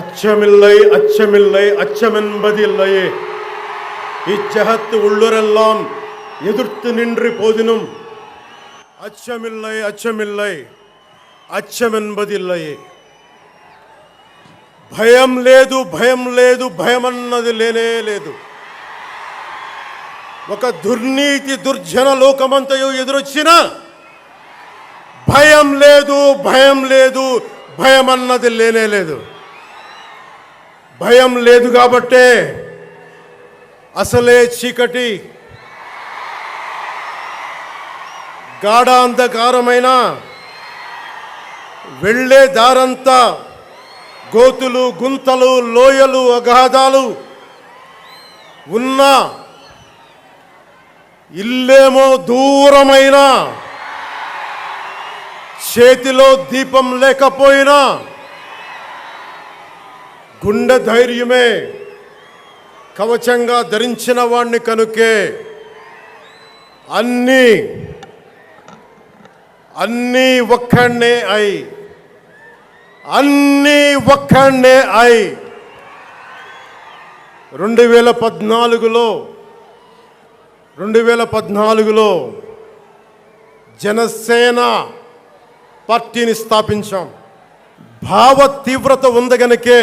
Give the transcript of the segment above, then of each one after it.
அச்சமில்லை அச்சமில்லை அச்சமென்பதில்லையே. இச்சகத்து உள்ளுரெல்லாம் எதிர்த்து நின்று போதினும் அச்சமில்லை அச்சமில்லை అచ్చమెన్బదిల్లయే. భయం లేదు భయం లేదు భయమన్నది లేనే లేదు. ఒక దుర్నీతి దుర్జన లోకమంతయు ఎదురొచ్చినా భయం లేదు భయం లేదు భయమన్నది లేనే లేదు. భయం లేదు కాబట్టే అసలే చీకటి గాఢ అంధకారమైన వెళ్ళే దారంతా గోతులు గుంతలు లోయలు అగాధాలు ఉన్న ఇల్లేమో దూరమైన చేతిలో దీపం లేకపోయినా గుండె ధైర్యమే కవచంగా ధరించిన వాణ్ణి కనుకే అన్నీ ఒక్కడే అయి 2014లో జనసేన పార్టీని స్థాపించాం. భావ తీవ్రత ఉంది గనుకే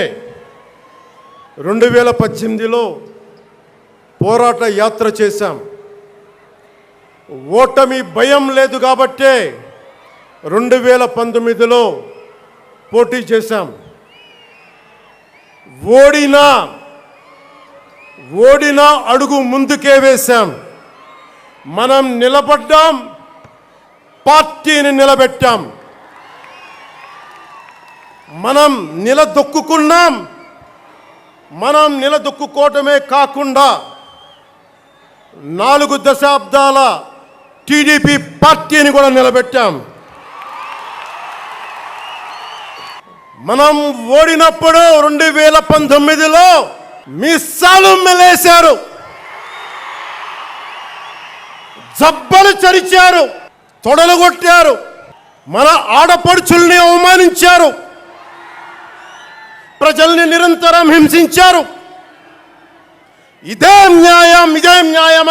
2018లో పోరాట యాత్ర చేశాం. ఓటమి భయం లేదు కాబట్టే 2019లో పోటీ చేశాం. ఓడినా అడుగు ముందుకే వేశాం. మనం నిలబడ్డాం, పార్టీని నిలబెట్టాం. మనం నిలదొక్కుకున్నాం. మనం నిలదొక్కుకోవటమే కాకుండా 4 దశాబ్దాల టీడీపీ పార్టీని కూడా నిలబెట్టాం. మనం ఓడినప్పుడు 2019లో మీసాలు మెలేశారు, జబ్బలు చరిచారు, తొడలు కొట్టారు, మన ఆడపడుచుల్ని అవమానించారు, ప్రజల్ని నిరంతరం హింసించారు. ఇదే న్యాయం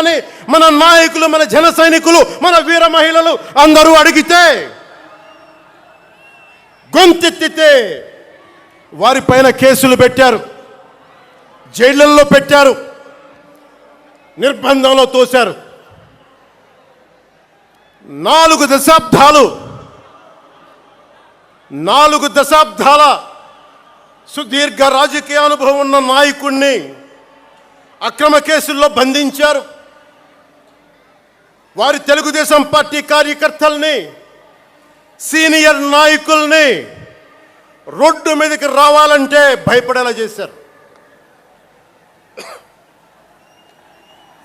అని మన నాయకులు, మన జన సైనికులు, మన వీర మహిళలు అందరూ అడిగితే, గొంతెత్తితే వారిపైన కేసులు పెట్టారు, జైళ్ళల్లో పెట్టారు, నిర్బంధంలో తోశారు. 4 దశాబ్దాల సుదీర్ఘ రాజకీయ అనుభవం ఉన్న నాయకుడిని అక్రమ కేసుల్లో బంధించారు. వారి తెలుగుదేశం పార్టీ కార్యకర్తల్ని, సీనియర్ నాయకుల్ని రోడ్డు మీదకి రావాలంటే భయపడేలా చేశారు.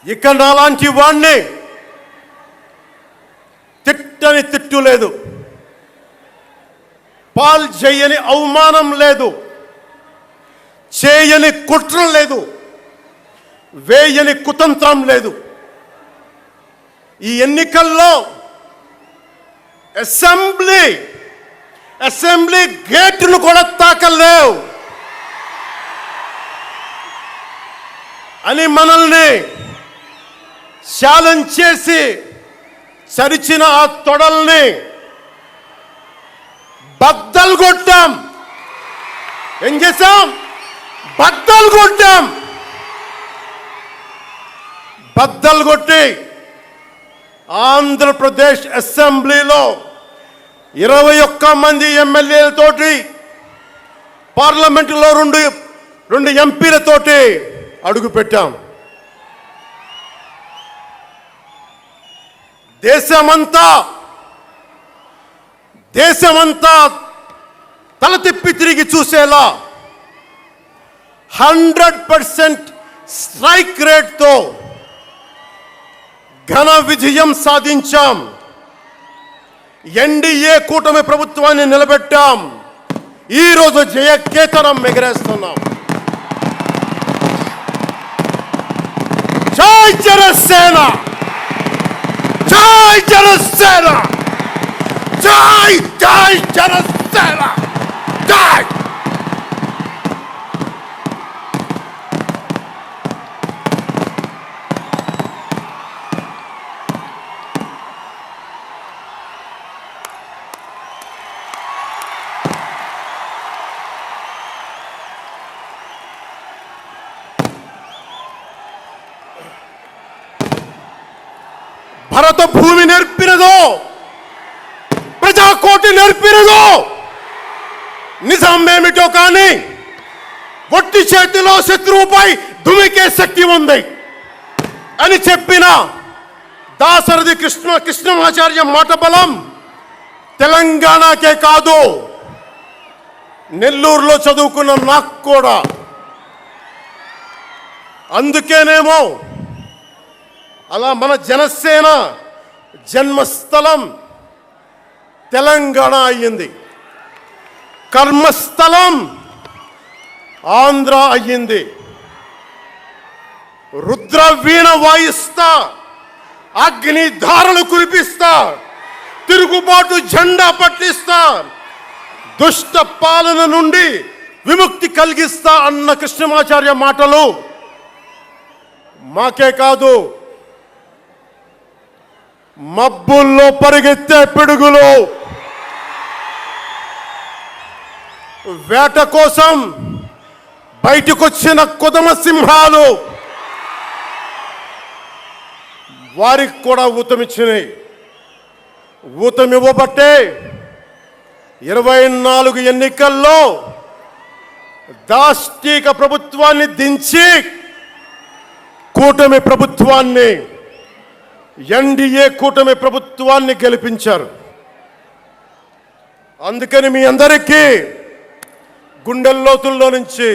ఇక నాలాంటి వాణ్ణి తిట్టని తిట్టు లేదు, పాల్ చేయని అవమానం లేదు, చేయని కుట్ర లేదు, వేయని కుతంత్రం లేదు. ఈ ఎన్నికల్లో అసెంబ్లీ గేటును కూడా తాకలేవు అని మనల్ని ఛాలెంజ్ చేసి సరిచిన ఆ తొడల్ని బద్దలు కొట్టాం. ఏం చేశాం? బద్దలు కొట్టాం. బద్దలు కొట్టి ఆంధ్రప్రదేశ్ అసెంబ్లీలో 21 మంది ఎమ్మెల్యేలతోటి, పార్లమెంటులో 2 ఎంపీలతోటి అడుగు పెట్టాం. దేశమంతా తల తిప్పి తిరిగి చూసేలా 100% స్ట్రైక్ రేట్తో ఘన విజయం సాధించాం. ఎన్డీఏ కూటమి ప్రభుత్వాన్ని నిలబెట్టాం. ఈరోజు జయకేతనం ఎగరేస్తున్నాం. జై జనసేన, జై జనసేన, జై జై జనసేన, జై. భరత భూమి నేర్పినదో, ప్రజాకోటి నేర్పినదో, నిజం ఏమిటో కానీ ఒట్టి చేతిలో శత్రువుపై దుమికే శక్తి ఉంది అని చెప్పిన దాశరథి కృష్ణమాచార్య మాట బలం తెలంగాణకే కాదు, నెల్లూరులో చదువుకున్న నాకు కూడా. అందుకేనేమో అలా మన జనసేన జన్మస్థలం తెలంగాణ అయ్యింది, కర్మస్థలం ఆంధ్ర అయ్యింది. రుద్రవీణ వాయిస్తా, అగ్ని ధారలు కురిపిస్తా, తిరుగుబాటు జెండా పట్టిస్తా, దుష్ట పాలన నుండి విముక్తి కలిగిస్తా అన్న కృష్ణమాచార్య మాటలు మాకే కాదు, మబ్బుల్లో పరిగెత్తే పిడుగులు, వేట కోసం బయటకొచ్చిన కొదమ సింహాలు వారికి కూడా ఊతమిచ్చినాయి. ఊతమివ్వబట్టే 24 ఎన్నికల్లో దాష్టీక ప్రభుత్వాన్ని దించి కూటమి ప్రభుత్వాన్ని, ఎన్డీఏ కూటమి ప్రభుత్వాన్ని గెలిపించారు. అందుకని మీ అందరికీ గుండెల్లోతుల్లో నుంచి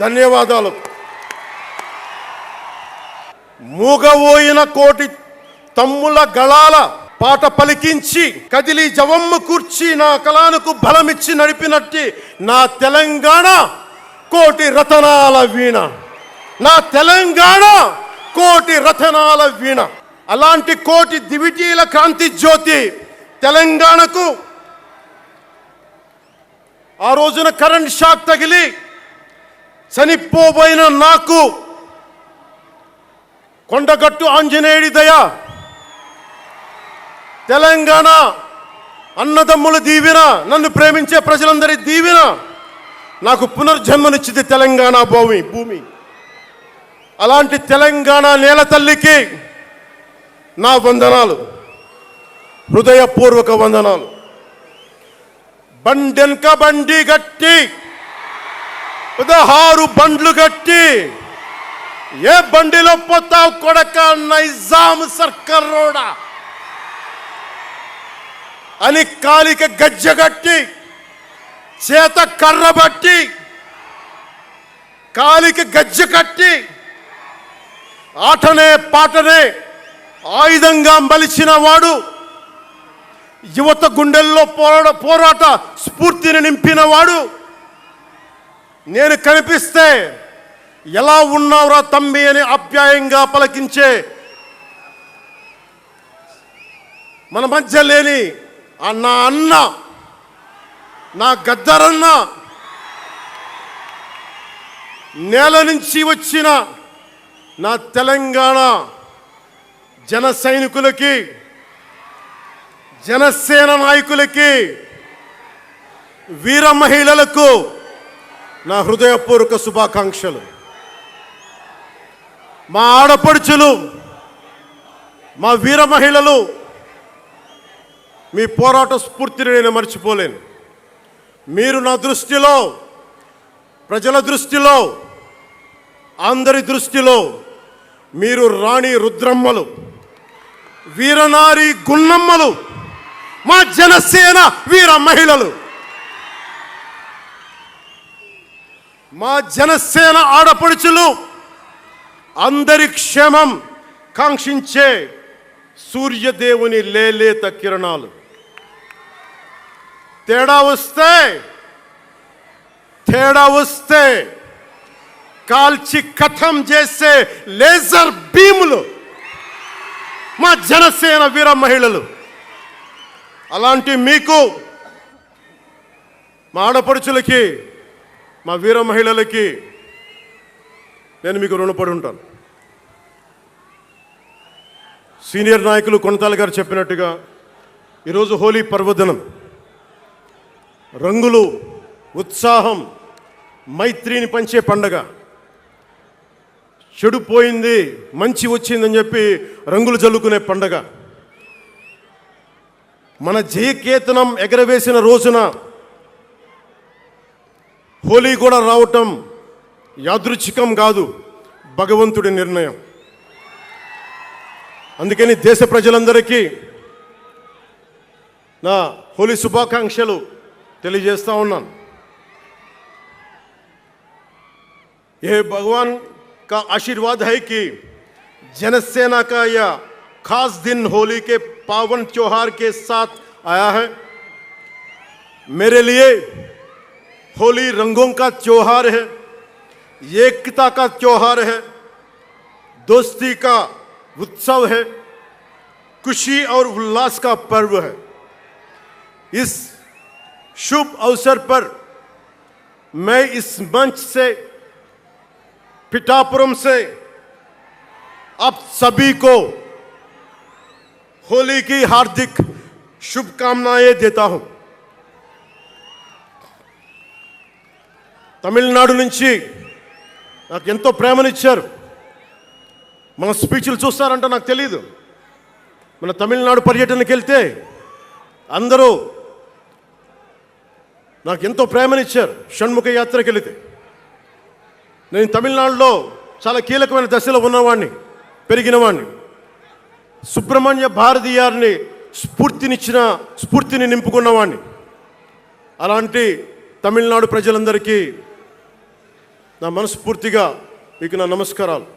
ధన్యవాదాలు. మూగవోయిన కోటి తమ్ముల గళాల పాట పలికించి కదిలి జవమ్ము కూర్చి నా కళానికి బలమిచ్చి నడిపినట్టి నా తెలంగాణ కోటి రతనాల వీణ, నా తెలంగాణ కోటి రతనాల వీణ. అలాంటి కోటి దివిటీల కాంతి జ్యోతి తెలంగాణకు ఆ రోజున కరెంట్ షాక్ తగిలి చనిపోబోయిన నాకు కొండగట్టు ఆంజనేయుడి దయ, తెలంగాణ అన్నదమ్ముల దీవెన, నన్ను ప్రేమించే ప్రజలందరి దీవెన నాకు పునర్జన్మనిచ్చింది తెలంగాణ భూమి. అలాంటి తెలంగాణ నేల తల్లికి నా వందనాలు, హృదయపూర్వక వందనాలు. బండెన్క బండి గట్టి 16 బండ్లు గట్టి ఏ బండిలో పోతావు కొడక నైజాం సర్కార్ రోడా అని కాలిక గజ్జగట్టి చేత కర్ర బట్టి కాలిక గజ్జ కట్టి ఆటనే పాటనే ఆయుధంగా మలిచిన వాడు, యువత గుండెల్లో పోరాట స్ఫూర్తిని నింపిన వాడు, నేను కనిపిస్తే ఎలా ఉన్నావురా తమ్మి అని ఆప్యాయంగా పలకించే మన మధ్య లేని నా అన్న, నా గద్దరన్న, నేల నుంచి వచ్చిన నా తెలంగాణ జన సైనికులకి, జనసేన నాయకులకి, వీర మహిళలకు నా హృదయపూర్వక శుభాకాంక్షలు. మా ఆడపడుచులు, మా వీర మహిళలు, మీ పోరాట స్ఫూర్తిని నేను మర్చిపోలేను. మీరు నా దృష్టిలో, ప్రజల దృష్టిలో, అందరి దృష్టిలో మీరు రాణి రుద్రమ్మలు, వీరనారి గున్నమ్మలు, మా జనసేన వీర మహిళలు. మా జనసేన ఆడపడుచులు అందరి క్షేమం కాంక్షించే సూర్యదేవుని లేలేత కిరణాలు. తేడా వస్తే కాల్చి కథం చేసే లేజర్ బీములు మా జనసేన వీర మహిళలు. అలాంటి మీకు, మా ఆడపడుచులకి, మా వీర మహిళలకి నేను మీకు రుణపడి ఉంటాను. సీనియర్ నాయకులు కొనతాల గారు చెప్పినట్టుగా ఈరోజు హోలీ పర్వదినం. రంగులు, ఉత్సాహం, మైత్రిని పంచే పండగ. చెడు పోయింది, మంచి వచ్చిందని చెప్పి రంగులు జల్లుకునే పండగ. మన జయకేతనం ఎగరవేసిన రోజున హోలీ కూడా రావటం యాదృచ్ఛికం కాదు, భగవంతుడి నిర్ణయం. అందుకని దేశ ప్రజలందరికీ నా హోలీ శుభాకాంక్షలు తెలియజేస్తా ఉన్నాను. ये भगवान का आशीर्वाद है कि जनसेना का यह खास दिन होली के पावन त्योहार के साथ आया है. मेरे लिए होली रंगों का त्योहार है, एकता का त्योहार है, दोस्ती का उत्सव है, खुशी और उल्लास का पर्व है. इस शुभ अवसर पर मैं इस मंच से, पिठापुरम से आप सभी को होली की हार्दिक शुभकामनाएं देता हूं. తమిళనాడు నుంచి నాకు ఎంతో ప్రేమనిచ్చారు. మన స్పీచ్లు చూస్తారంట నాకు తెలియదు. మన తమిళనాడు పర్యటనకి వెళ్తే అందరూ నాకు ఎంతో ప్రేమనిచ్చారు. షణ్ముఖ యాత్రకి వెళితే నేను తమిళనాడులో చాలా కీలకమైన దశలో ఉన్నవాడిని, పెరిగినవాడిని. సుబ్రహ్మణ్య భారతీయారిని స్ఫూర్తిని నింపుకున్నవాడిని. అలాంటి తమిళనాడు ప్రజలందరికీ నా మనస్ఫూర్తిగా మీకు నా నమస్కారాలు.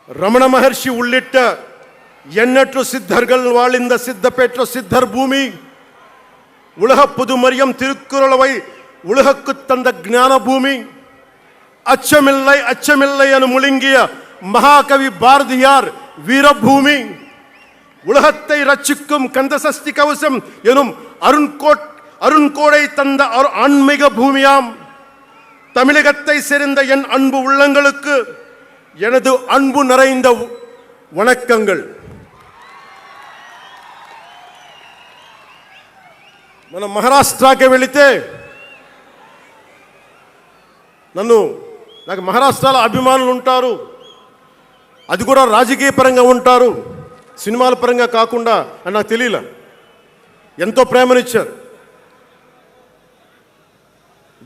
రమణ మహర్షి ఉళ్ళిట్ట ఎన్నట్లు సిద్ధర్గల్ వాళింద సిద్ధపేట్ల సిద్ధర్ భూమి ఉలహ పుదుమరియం తిరుక్కురళవై உலகக்கு தந்த ஞான பூமி அச்சமில்லை அச்சமில்லை என முழுங்கிய மகாகவி பாரதியார் வீரபூமி உலகத்தை ரட்சிக்கும் கந்தசஷ்டி கவசம் எனும் அருண்கோடை தந்த ஆன்மீக பூமியாம் தமிழகத்தை சேர்ந்த என் அன்பு உள்ளங்களுக்கு எனது அன்பு நிறைந்த வணக்கங்கள். మన మహారాష్ట్రకి వెళితే నాకు మహారాష్ట్రలో అభిమానులు ఉంటారు. అది కూడా రాజకీయ పరంగా ఉంటారు, సినిమాల పరంగా కాకుండా అని నాకు తెలియలే. ఎంతో ప్రేమనిచ్చారు.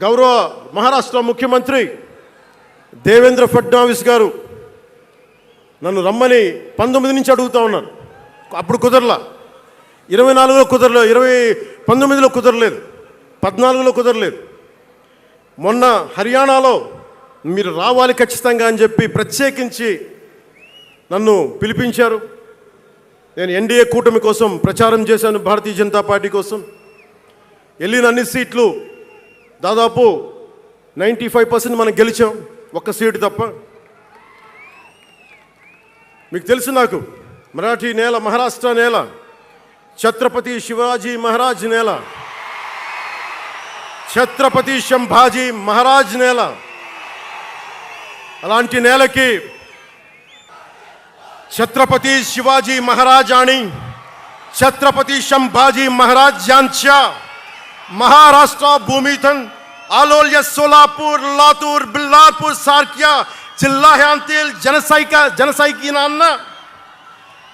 గౌరవ మహారాష్ట్ర ముఖ్యమంత్రి దేవేంద్ర ఫడ్నవీస్ గారు నన్ను రమ్మని 19 నుంచి అడుగుతూ ఉన్నారు. అప్పుడు కుదరలా, 24లో కుదరలేదు, 19లో కుదరలేదు, 14లో కుదరలేదు. మొన్న హర్యానాలో మీరు రావాలి ఖచ్చితంగా అని చెప్పి ప్రత్యేకించి నన్ను పిలిపించారు. నేను ఎన్డీఏ కూటమి కోసం ప్రచారం చేశాను, భారతీయ జనతా పార్టీ కోసం. వెళ్ళిన అన్ని సీట్లు దాదాపు 95% మనం గెలిచాం, ఒక్క సీటు తప్ప. మీకు తెలుసు, నాకు మరాఠీ నేల, మహారాష్ట్ర నేల, ఛత్రపతి శివాజీ మహారాజ్ నేల, ఛత్రపతి సంభాజీ మహారాజ్ నేల. అలాంటి నేలకి ఛత్రపతి शिवाजी महाराज आणि छत्रपती संभाजी महाराज यांच्या महाराष्ट्र भूमीतून आलोल्य, सोलापूर, लातूर, बिल्लारपूर सारख्या जिल्ह्यांतील जनसैनिकांना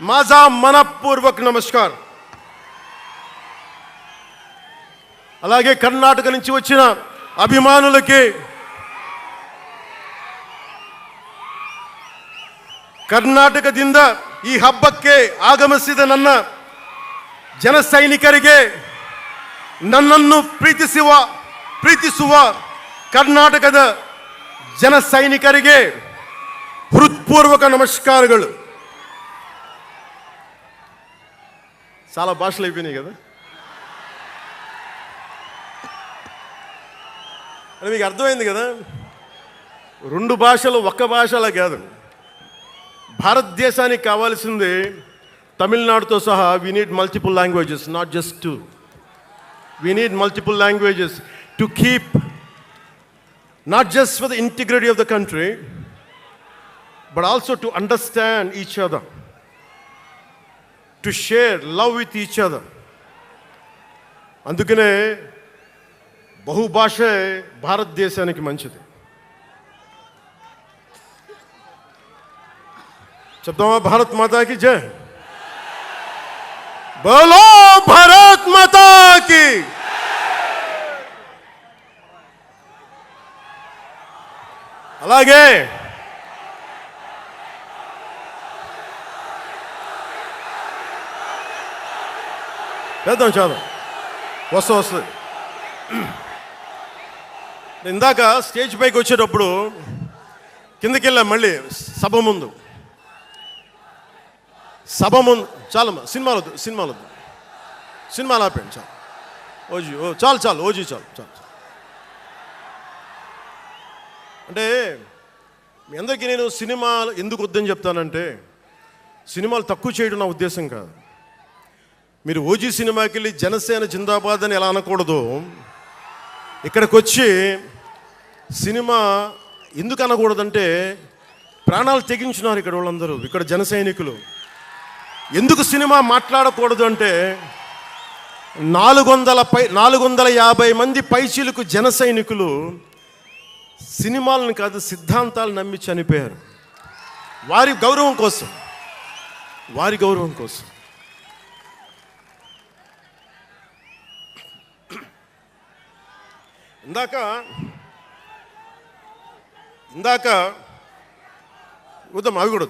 माझा मनपूर्वक नमस्कार. అలాగే కర్ణాటక నుంచి వచ్చిన అభిమానులకి, ಕರ್ನಾಟಕದಿಂದ ಈ ಹಬ್ಬಕ್ಕೆ ಆಗಮಿಸಿದ ನನ್ನ ಜನ ಸೈನಿಕರಿಗೆ, ನನ್ನನ್ನು ಪ್ರೀತಿಸುವ ಕರ್ನಾಟಕದ ಜನ ಸೈನಿಕರಿಗೆ హృత్పూర్వక నమస్కారాలు. చాలా భాషలు అయిపోయినాయి కదా. అని మీకు అర్థమైంది కదా, 2 భాషలు ఒక్క భాషలా కాదు. భారతదేశానికి కావాల్సింది తమిళనాడుతో సహా we need multiple languages, not just 2. We need multiple languages to keep, not just for the integrity of the country, but also to understand each other, to share love with each other. అందుకనే బహుభాష భారతదేశానికి మంచిది. చెప్తామా? భారత్ మాతాకి జై. బోలో భారత్ మాతాకి. అలాగే చేద్దాం చేద్దాం, వస్తుంది. ఇందాక స్టేజ్ పైకి వచ్చేటప్పుడు కిందకి వెళ్ళాం, మళ్ళీ సభ ముందు చాలా సినిమాలు ఆపండి చాలు. ఓజీ చాలు ఓజీ చాలు. అంటే మీ అందరికీ నేను సినిమాలు ఎందుకు వద్దని చెప్తానంటే, సినిమాలు తక్కువ చేయడం నా ఉద్దేశం కాదు. మీరు ఓజీ సినిమాకి వెళ్ళి జనసేన జిందాబాద్ అని ఎలా అనకూడదు, ఇక్కడికి వచ్చి సినిమా ఎందుకు అనకూడదంటే, ప్రాణాలు తెగించున్నారు ఇక్కడ వాళ్ళందరూ, ఇక్కడ జన సైనికులు. ఎందుకు సినిమా మాట్లాడకూడదు అంటే, 450 మంది పైచీలకు జన సైనికులు సినిమాలను కాదు సిద్ధాంతాలు నమ్మి చనిపోయారు. వారి గౌరవం కోసం. ఇందాక వద్దాం, అవి కూడా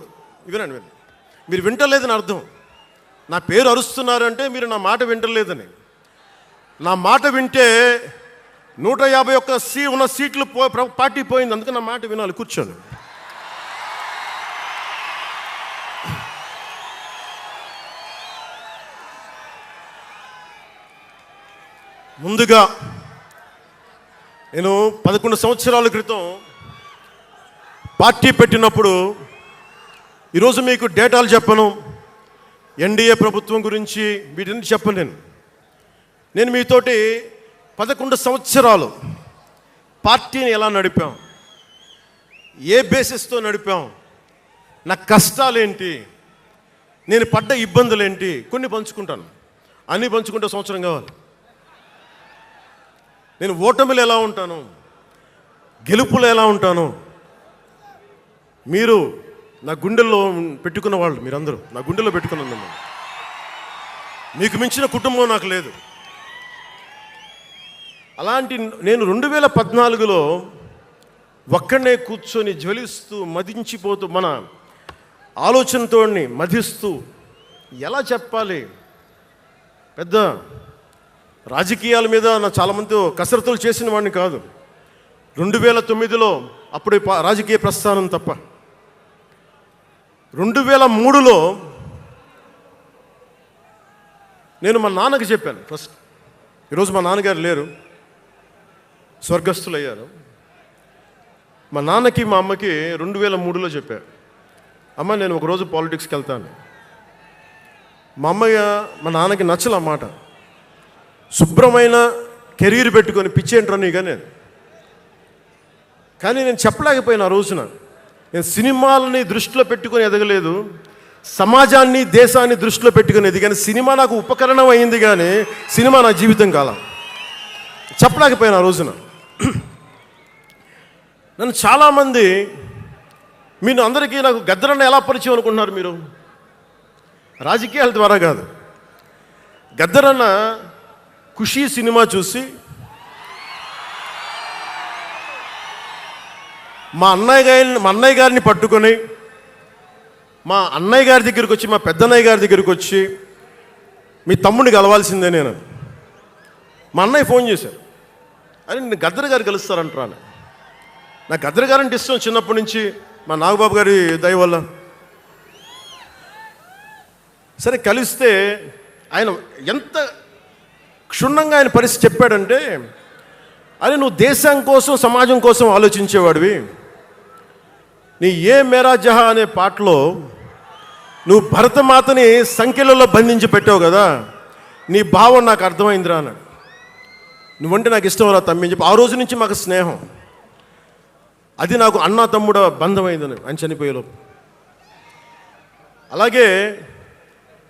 వినండి. మీరు వింటలేదని అర్థం. నా పేరు అరుస్తున్నారు అంటే మీరు నా మాట వింటలేదని. నా మాట వింటే 151 ఉన్న సీట్లు పార్టీ పోయింది. అందుకే నా మాట వినాలి, కూర్చోండి. ముందుగా నేను 11 సంవత్సరాల క్రితం పార్టీ పెట్టినప్పుడు, ఈరోజు మీకు డేటాలు చెప్పను, ఎన్డీఏ ప్రభుత్వం గురించి వీటిని చెప్పను. నేను మీతోటి 11 సంవత్సరాలు పార్టీని ఎలా నడిపాం, ఏ బేసిస్తో నడిపాం, నా కష్టాలేంటి, నేను పడ్డ ఇబ్బందులేంటి, కొన్ని పంచుకుంటాను. అన్నీ పంచుకుంటే సంవత్సరం కావాలి. నేను ఓటమిలు ఎలా ఉంటాను, గెలుపులు ఎలా ఉంటాను, మీరు నా గుండెల్లో పెట్టుకున్న వాళ్ళు, మీరందరూ నా గుండెల్లో పెట్టుకున్న, మీకు మించిన కుటుంబం నాకు లేదు. అలాంటి నేను 2014లో ఒక్కడనే కూర్చొని జ్వలిస్తూ మదించిపోతూ, మన ఆలోచనతో మధిస్తూ, ఎలా చెప్పాలి, పెద్ద రాజకీయాల మీద నా చాలామందితో కసరత్తులు చేసిన వాడిని కాదు. 2009లో అప్పుడు రాజకీయ ప్రస్థానం తప్ప. 2003లో నేను మా నాన్నకి చెప్పాను ఫస్ట్. ఈరోజు మా నాన్నగారు లేరు, స్వర్గస్థులయ్యారు. మా నాన్నకి మా అమ్మకి 2003లో చెప్పారు, అమ్మ నేను ఒకరోజు పాలిటిక్స్కి వెళ్తాను. మా నాన్నకి నచ్చల మాట. శుభ్రమైన కెరీర్ పెట్టుకొని పిచ్చేంట్రా నీగా నేను. కానీ నేను చెప్పలేకపోయినా ఆ రోజున. నేను సినిమాలని దృష్టిలో పెట్టుకొని ఎదగలేదు, సమాజాన్ని దేశాన్ని దృష్టిలో పెట్టుకుని ఎదిగాను. సినిమా నాకు ఉపకరణం అయింది, కానీ సినిమా నా జీవితం కాలం. చెప్పలేకపోయినా ఆ రోజున. నన్ను చాలామంది, మీరు అందరికీ నాకు గద్దరన్న ఎలా పరిచయం అనుకుంటున్నారు మీరు? రాజకీయాల ద్వారా కాదు. గద్దరన్న ఖుషీ సినిమా చూసి మా అన్నయ్య గారిని పట్టుకొని, మా అన్నయ్య గారి దగ్గరికి వచ్చి, మా పెద్దన్నయ్య గారి దగ్గరికి వచ్చి, మీ తమ్ముడిని కలవాల్సిందే నేను. మా అన్నయ్య ఫోన్ చేశారు, అని నేను గద్దర్ గారు కలుస్తారంటాను. నాకు గద్దర్ గారు అంటే ఇష్టం చిన్నప్పటి నుంచి, మా నాగబాబు గారి దయ వల్ల. సరే కలిస్తే ఆయన ఎంత క్షుణ్ణంగా ఆయన పరిస్థితి చెప్పాడంటే, అరే నువ్వు దేశం కోసం సమాజం కోసం ఆలోచించేవాడివి. నీ ఏ మేరా జహా అనే పాటలో నువ్వు భరతమాతని సంఖ్యలలో బంధించి పెట్టావు కదా, నీ భావం నాకు అర్థమైందిరా అన్నాడు. నువ్వంటే నాకు ఇష్టం రా తమ్మి అని చెప్పి ఆ రోజు నుంచి మాకు స్నేహం. అది నాకు అన్న తమ్ముడ బంధం అయిందని ఆయన చనిపోయేలోపు. అలాగే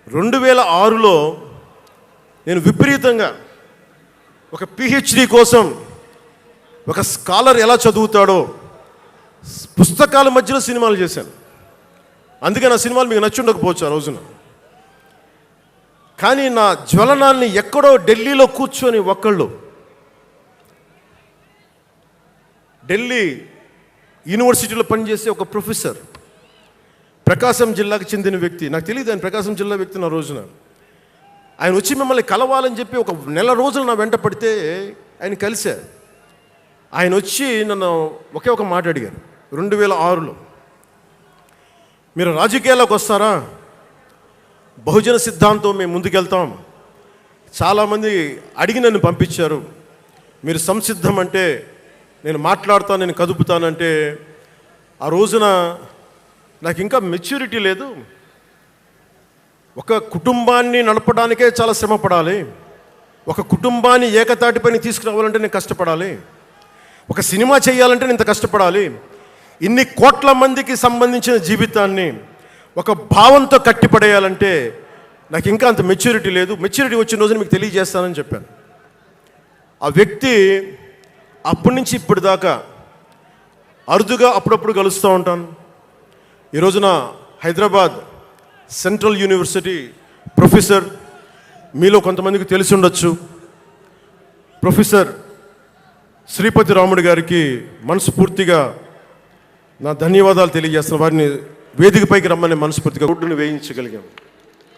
2006లో నేను విపరీతంగా ఒక పిహెచ్డి కోసం, ఒక స్కాలర్ ఎలా చదువుతాడో పుస్తకాల మధ్యలో సినిమాలు చేశాను. అందుకే నా సినిమాలు మీకు నచ్చి ఉండకపోవచ్చు ఆ రోజున. కానీ నా జ్వలనాన్ని ఎక్కడో ఢిల్లీలో కూర్చొని ఒకళ్ళు, ఢిల్లీ యూనివర్సిటీలో పనిచేసే ఒక ప్రొఫెసర్, ప్రకాశం జిల్లాకు చెందిన వ్యక్తి, నాకు తెలియదు ఆయన ప్రకాశం జిల్లా వ్యక్తి. నా రోజున ఆయన వచ్చి మిమ్మల్ని కలవాలని చెప్పి ఒక నెల రోజులు నా వెంట పడితే ఆయన కలిశారు. ఆయన వచ్చి నన్ను ఒకే ఒక మాట అడిగారు. 2006లో మీరు రాజకీయాల్లోకి వస్తారా? బహుజన సిద్ధాంతం మేము ముందుకెళ్తాం. చాలామంది అడిగి నన్ను పంపించారు. మీరు సంసిద్ధం అంటే నేను మాట్లాడతాను, నేను కదుపుతానంటే ఆ రోజున నాకు ఇంకా మెచ్యూరిటీ లేదు. ఒక కుటుంబాన్ని నడపడానికే చాలా శ్రమ పడాలి. ఒక కుటుంబాన్ని ఏకతాటిపైన తీసుకురావాలంటే నేను కష్టపడాలి. ఒక సినిమా చేయాలంటే నేను ఇంత కష్టపడాలి. ఇన్ని కోట్ల మందికి సంబంధించిన జీవితాన్ని ఒక భావంతో కట్టిపడేయాలంటే నాకు ఇంకా అంత మెచ్యూరిటీ లేదు. మెచ్యూరిటీ వచ్చిన రోజున మీకు తెలియజేస్తానని చెప్పాను. ఆ వ్యక్తి అప్పటి నుంచి ఇప్పటిదాకా అరుదుగా అప్పుడప్పుడు కలుస్తూ ఉంటాను. ఈ రోజున హైదరాబాద్ సెంట్రల్ యూనివర్సిటీ ప్రొఫెసర్, మీలో కొంతమందికి తెలిసి ఉండొచ్చు, ప్రొఫెసర్ శ్రీపతి రాముడు గారికి మనస్ఫూర్తిగా నా ధన్యవాదాలు తెలియజేస్తున్న. వారిని వేదికపైకి రమ్మని మనస్ఫూర్తిగా రోడ్డును వేయించగలిగాం.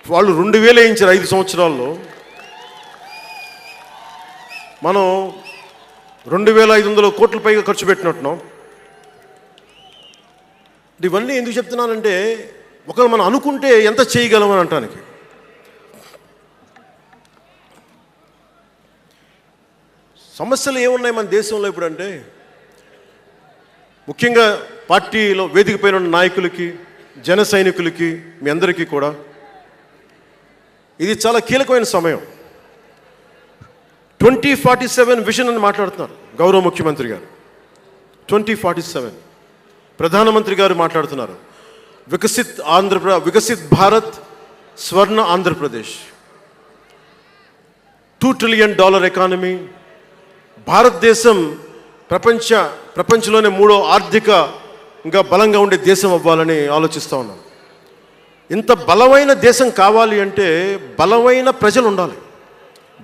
వాళ్ళు 2000 వేయించారు 5 సంవత్సరాల్లో. మనం 2500 కోట్ల పైగా ఖర్చు పెట్టినట్టున్నాం. ఇవన్నీ ఎందుకు చెప్తున్నానంటే ఒకవేళ మనం అనుకుంటే ఎంత చేయగలమని అంటానికి. సమస్యలు ఏమున్నాయి మన దేశంలో ఇప్పుడు అంటే, ముఖ్యంగా పార్టీలో వేదిక పైన ఉన్న నాయకులకి, జన సైనికులకి, మీ అందరికీ కూడా ఇది చాలా కీలకమైన సమయం. 2047 విజన్ అని మాట్లాడుతున్నారు గౌరవ ముఖ్యమంత్రి గారు. 2047 ప్రధానమంత్రి గారు మాట్లాడుతున్నారు. వికసిత్ భారత్, స్వర్ణ ఆంధ్రప్రదేశ్, $2 ట్రిలియన్ ఎకానమీ, భారతదేశం ప్రపంచంలోనే 3వ ఆర్థికంగా బలంగా ఉండే దేశం అవ్వాలని ఆలోచిస్తూ ఉన్నాం. ఇంత బలమైన దేశం కావాలి అంటే బలమైన ప్రజలు ఉండాలి,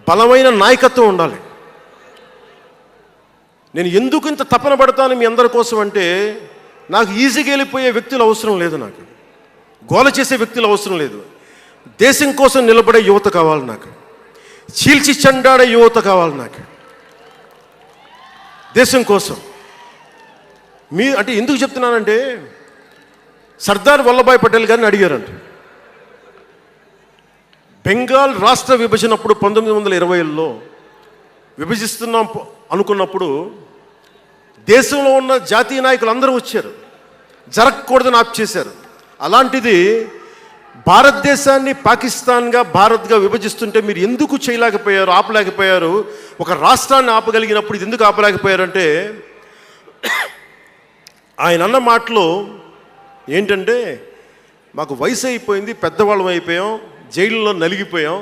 బలమైన నాయకత్వం ఉండాలి. నేను ఎందుకు ఇంత తపన పడతాను మీ అందరి కోసం అంటే, నాకు ఈజీగా వెళ్ళిపోయే వ్యక్తులు అవసరం లేదు, నాకు గోల చేసే వ్యక్తులు అవసరం లేదు. దేశం కోసం నిలబడే యువత కావాలి నాకు, చీల్చి చెండాడే యువత కావాలి నాకు దేశం కోసం. అంటే ఎందుకు చెప్తున్నానంటే, సర్దార్ వల్లభాయ్ పటేల్ గారిని అడిగారంట. బెంగాల్ రాష్ట్ర విభజన అప్పుడు 1920లో విభజిస్తున్నాం అనుకున్నప్పుడు దేశంలో ఉన్న జాతీయ నాయకులు అందరూ వచ్చారు, జరగకూడదని ఆప్ చేశారు. అలాంటిది భారతదేశాన్ని పాకిస్తాన్గా, భారత్గా విభజిస్తుంటే మీరు ఎందుకు చేయలేకపోయారు, ఆపలేకపోయారు? ఒక రాష్ట్రాన్ని ఆపగలిగినప్పుడు ఇది ఎందుకు ఆపలేకపోయారంటే, ఆయన అన్న మాటలు ఏంటంటే, మాకు వయసు అయిపోయింది, పెద్దవాళ్ళం అయిపోయాం, జైల్లో నలిగిపోయాం,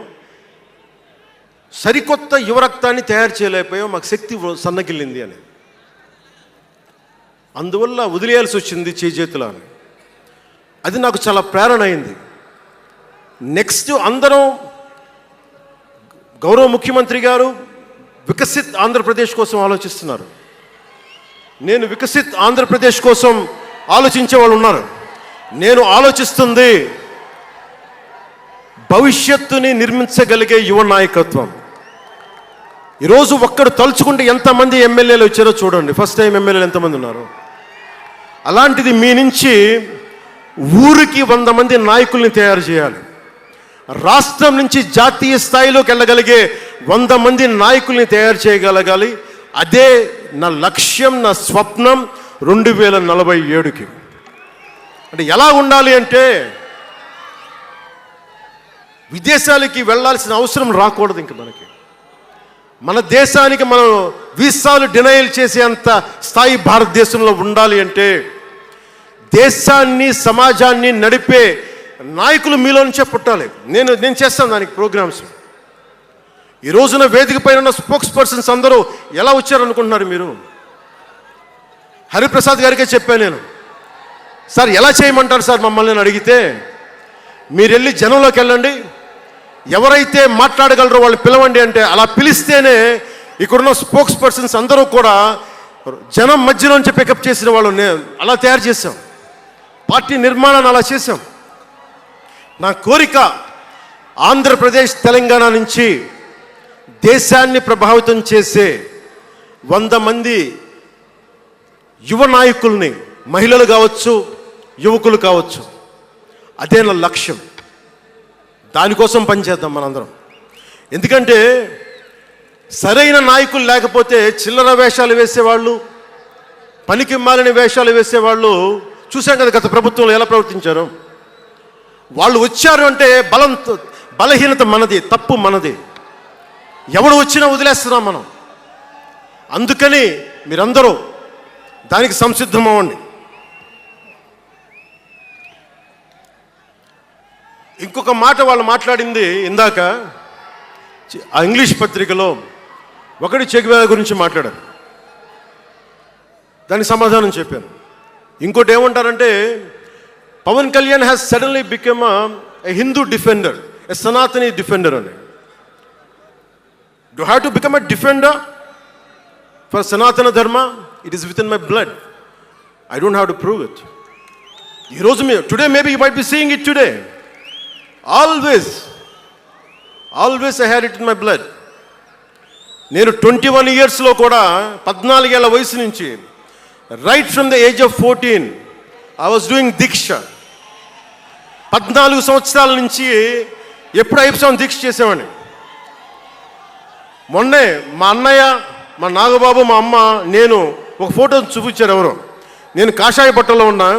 సరికొత్త యువరక్తాన్ని తయారు చేయలేకపోయాం, మాకు శక్తి సన్నగిల్లింది అని. అందువల్ల వదిలేయాల్సి వచ్చింది చేతుల అని. అది నాకు చాలా ప్రేరణ అయింది. నెక్స్ట్ అందరం, గౌరవ ముఖ్యమంత్రి గారు వికసిత్ ఆంధ్రప్రదేశ్ కోసం ఆలోచిస్తున్నారు. నేను వికసిత్ ఆంధ్రప్రదేశ్ కోసం ఆలోచించే వాళ్ళు ఉన్నారు. నేను ఆలోచిస్తుంది భవిష్యత్తుని నిర్మించగలిగే యువ నాయకత్వం. ఈరోజు ఒక్కడు తలుచుకుంటే ఎంతమంది ఎమ్మెల్యేలు వచ్చారో చూడండి. ఫస్ట్ టైం ఎమ్మెల్యేలు ఎంతమంది ఉన్నారు? అలాంటిది మీ నుంచి ఊరికి 100 మంది నాయకుల్ని తయారు చేయాలి. రాష్ట్రం నుంచి జాతీయ స్థాయిలోకి వెళ్ళగలిగే 100 మంది నాయకుల్ని తయారు చేయగలగాలి. అదే నా లక్ష్యం, నా స్వప్నం 2047కి. అంటే ఎలా ఉండాలి అంటే, విదేశాలకి వెళ్ళాల్సిన అవసరం రాకూడదు ఇంక మనకి. మన దేశానికి మనం వీసాలు డినైల్ చేసేంత స్థాయి భారతదేశంలో ఉండాలి అంటే, దేశాన్ని, సమాజాన్ని నడిపే నాయకులు మీలో నుంచే పుట్టాలి. నేను చేస్తాను దానికి ప్రోగ్రామ్స్. ఈ రోజున వేదిక పైన ఉన్న స్పోక్స్ పర్సన్స్ అందరూ ఎలా వచ్చారనుకుంటున్నారు మీరు? హరిప్రసాద్ గారికే చెప్పాను నేను, సార్ ఎలా చేయమంటారు సార్ మమ్మల్ని అని అడిగితే, మీరు వెళ్ళి జనంలోకి వెళ్ళండి, ఎవరైతే మాట్లాడగలరో వాళ్ళు పిలవండి అంటే, అలా పిలిస్తేనే ఇక్కడున్న స్పోక్స్ పర్సన్స్ అందరూ కూడా జనం మధ్యలోంచి పికప్ చేసిన వాళ్ళు అలా తయారు చేశాం. పార్టీ నిర్మాణాన్ని అలా చేశాం. నా కోరిక ఆంధ్రప్రదేశ్ తెలంగాణ నుంచి దేశాన్ని ప్రభావితం చేసే 100 మంది యువ నాయకుల్ని, మహిళలు కావచ్చు, యువకులు కావచ్చు, అదే నా లక్ష్యం. దానికోసం పనిచేద్దాం మనందరం. ఎందుకంటే సరైన నాయకులు లేకపోతే చిల్లర వేషాలు వేసేవాళ్ళు, పనికి మాలిన వేషాలు వేసేవాళ్ళు చూసాం కదా గత ప్రభుత్వంలో ఎలా ప్రవర్తించారు. వాళ్ళు వచ్చారు అంటే బలహీనత మనది, తప్పు మనది. ఎవడు వచ్చినా వదిలేస్తున్నాం మనం. అందుకని మీరందరూ దానికి సంసిద్ధం అవ్వండి. ఇంకొక మాట వాళ్ళు మాట్లాడింది ఇందాక ఆ ఇంగ్లీష్ పత్రికలో, ఒకటి చెగువేరా గురించి మాట్లాడారు, దానికి సమాధానం చెప్పాను. ఇంకోటి ఏమంటారంటే, Pawan Kalyan has suddenly become a Hindu defender, a Sanatani defender అని. Do have to become a defender for Sanatana Dharma? It is within my blood. I don't have to prove it. ఈరోజు today maybe you might be seeing it today. Always I had it in my blood. నేను 21 ఇయర్స్లో కూడా 14 ఏళ్ల వయసు నుంచి, right from the age of 14 I was doing దీక్ష. 14 సంవత్సరాల నుంచి ఎప్పుడు 5 సంవత్సరం దీక్ష చేసేవాడిని. మొన్నే మా అన్నయ్య, మా నాగబాబు, మా అమ్మ, నేను ఒక ఫోటో చూపించారు ఎవరో. నేను కాషాయ బట్టలో ఉన్నా.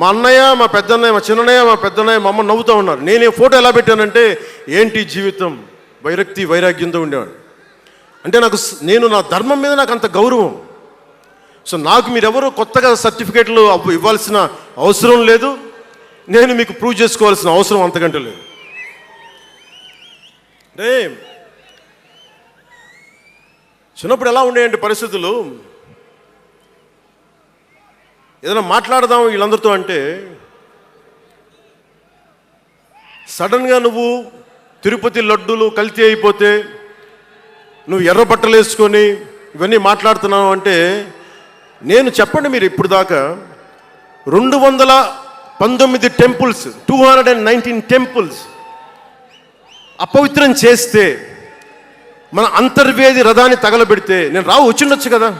మా అన్నయ్య, మా పెద్దన్నయ్య, మా చిన్నయ్య, మా పెద్దన్నయ్య, మా అమ్మ నవ్వుతూ ఉన్నారు. నేను ఈ ఫోటో ఎలా పెట్టానంటే, ఏంటి జీవితం, వైరాగ్యంతో ఉండేవాడు. అంటే నేను నా ధర్మం మీద నాకు అంత గౌరవం. సో నాకు మీరెవరు కొత్తగా సర్టిఫికేట్లు ఇవ్వాల్సిన అవసరం లేదు. నేను మీకు ప్రూవ్ చేసుకోవాల్సిన అవసరం అంతకంటే లేదు. అంటే చిన్నప్పుడు ఎలా ఉండేయంటే పరిస్థితులు, ఏదైనా మాట్లాడదాం వీళ్ళందరితో అంటే, సడన్గా నువ్వు తిరుపతి లడ్డూలు కల్తీ అయిపోతే నువ్వు ఎర్ర బట్టలు వేసుకొని ఇవన్నీ మాట్లాడుతున్నావు అంటే, నేను చెప్పండి మీరు ఇప్పుడు దాకా 219 టెంపుల్స్, 219 టెంపుల్స్ అపవిత్రం చేస్తే, మన అంతర్వేది రథాన్ని తగలబెడితే నేను వచ్చిండొచ్చు కదా.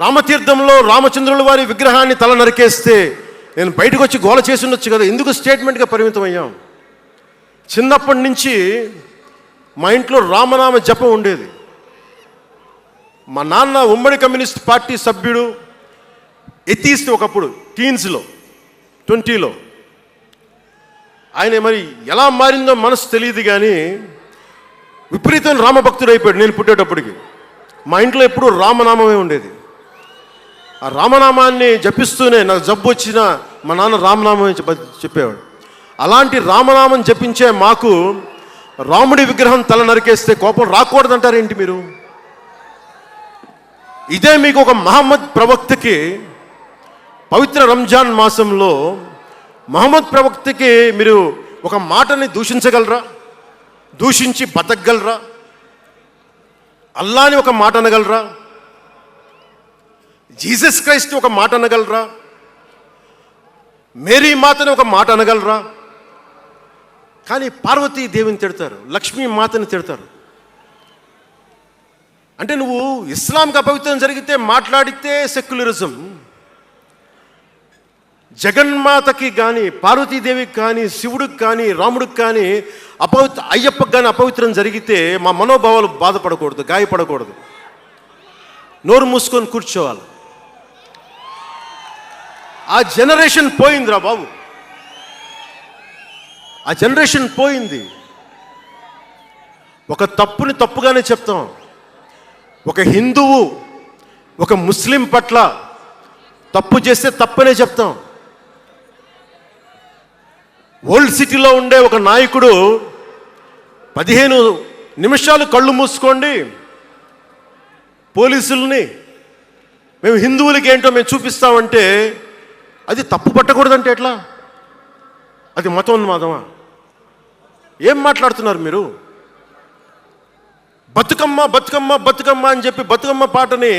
రామతీర్థంలో రామచంద్రుల వారి విగ్రహాన్ని తల నరికేస్తే నేను బయటకు వచ్చి గోల చేసి ఉండొచ్చు కదా. ఎందుకు స్టేట్మెంట్గా పరిమితం అయ్యాం? చిన్నప్పటి నుంచి మా ఇంట్లో రామనామ జపం ఉండేది. మా నాన్న ఉమ్మడి కమ్యూనిస్ట్ పార్టీ సభ్యుడు, ఎథీస్ట్ ఒకప్పుడు, టీన్స్లో 20లో. ఆయన మరి ఎలా మారిందో మనసు తెలియదు కానీ విపరీతం రామభక్తుడు అయిపోయాడు నేను పుట్టేటప్పటికి. మా ఇంట్లో ఎప్పుడూ రామనామమే ఉండేది. ఆ రామనామాన్ని జపిస్తూనే నాకు జబ్బు వచ్చినా మా నాన్న రామనామమే చెప్పేవాడు. అలాంటి రామనామం జపించే మాకు రాముడి విగ్రహం తల నరికేస్తే కోపం రాకూడదంటారేంటి మీరు? ఇదే మీకు ఒక మహమ్మద్ ప్రవక్తకి పవిత్ర రంజాన్ మాసంలో మహమ్మద్ ప్రవక్తకి మీరు ఒక మాటని దూషించగలరా? దూషించి బతకగలరా? అల్లాని ఒక మాట అనగలరా? జీసస్ క్రైస్ట్ ఒక మాట అనగలరా? మేరీ మాతని ఒక మాట అనగలరా? కానీ పార్వతీ దేవిని తిడతారు, లక్ష్మీ మాతని తిడతారు. అంటే నువ్వు ఇస్లాంకి అపవిత్రం జరిగితే మాట్లాడితే సెక్యులరిజం, జగన్మాతకి కానీ, పార్వతీదేవికి కానీ, శివుడికి కానీ, రాముడికి కానీ, అయ్యప్పకి కానీ అపవిత్రం జరిగితే మా మనోభావాలు బాధపడకూడదు, గాయపడకూడదు, నోరు మూసుకొని కూర్చోవాలి. ఆ జనరేషన్ పోయిందిరా బాబు, ఆ జనరేషన్ పోయింది. ఒక తప్పుని తప్పుగానే చెప్తాం. ఒక హిందువు ఒక ముస్లిం పట్ల తప్పు చేస్తే తప్పనే చెప్తాం. ఓల్డ్ సిటీలో ఉండే ఒక నాయకుడు 15 నిమిషాలు కళ్ళు మూసుకోండి, పోలీసుల్ని మేము హిందువులకి ఏంటో మేము చూపిస్తామంటే అది తప్పు పట్టకూడదంటే ఎట్లా? అది మతోన్మాదమా? ఏం మాట్లాడుతున్నారు మీరు? బతుకమ్మ బతుకమ్మ బతుకమ్మ అని చెప్పి బతుకమ్మ పాటని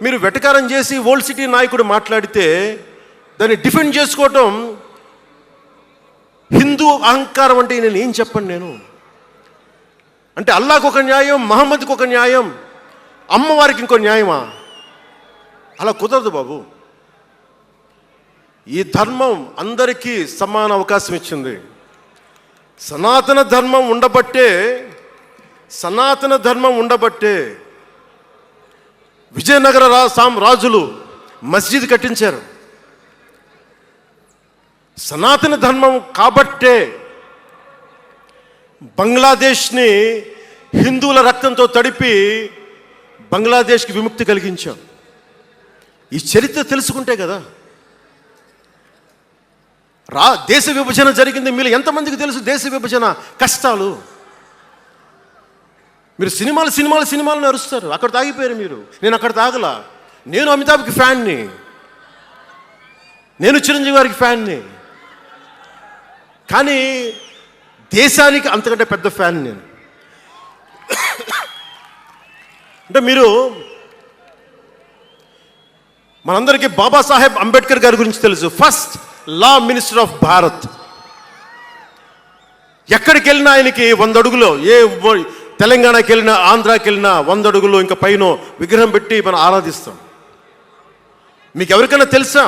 మీరు వెటకారం చేసి ఓల్డ్ సిటీ నాయకుడు మాట్లాడితే దాన్ని డిఫెండ్ చేసుకోవటం హిందూ అహంకారం అంటే నేను ఏం చెప్పండి? నేను అంటే అల్లాహకు ఒక న్యాయం, మహమ్మద్కి ఒక న్యాయం, అమ్మవారికి ఇంకో న్యాయమా? అలా కుదరదు బాబు. ఈ ధర్మం అందరికీ సమాన అవకాశం ఇచ్చింది. సనాతన ధర్మం ఉండబట్టే విజయనగర రాజులు మస్జిద్ కట్టించారు. సనాతన ధర్మం కాబట్టే బంగ్లాదేశ్ని హిందువుల రక్తంతో తడిపి బంగ్లాదేశ్కి విముక్తి కలిగించాం. ఈ చరిత్ర తెలుసుకుంటే కదా. దేశ విభజన జరిగింది. మీరు ఎంతమందికి తెలుసు దేశ విభజన కష్టాలు? మీరు సినిమాలు నరుస్తారు. అక్కడ తాగిపోయారు మీరు. నేను అక్కడ తాగలా. నేను అమితాబ్కి ఫ్యాన్ని, నేను చిరంజీవి గారికి ఫ్యాన్ని, కానీ దేశానికి అంతకంటే పెద్ద ఫ్యాన్ నేను. అంటే మీరు మనందరికీ బాబాసాహెబ్ అంబేద్కర్ గారి గురించి తెలుసు. First law minister of Bharat. ఎక్కడికి వెళ్ళినా ఆయనకి 100 అడుగులో, తెలంగాణకి వెళ్ళినా ఆంధ్రాకి వెళ్ళినా 100 అడుగులు ఇంకా పైన విగ్రహం పెట్టి మనం ఆరాధిస్తాం. మీకు ఎవరికైనా తెలుసా?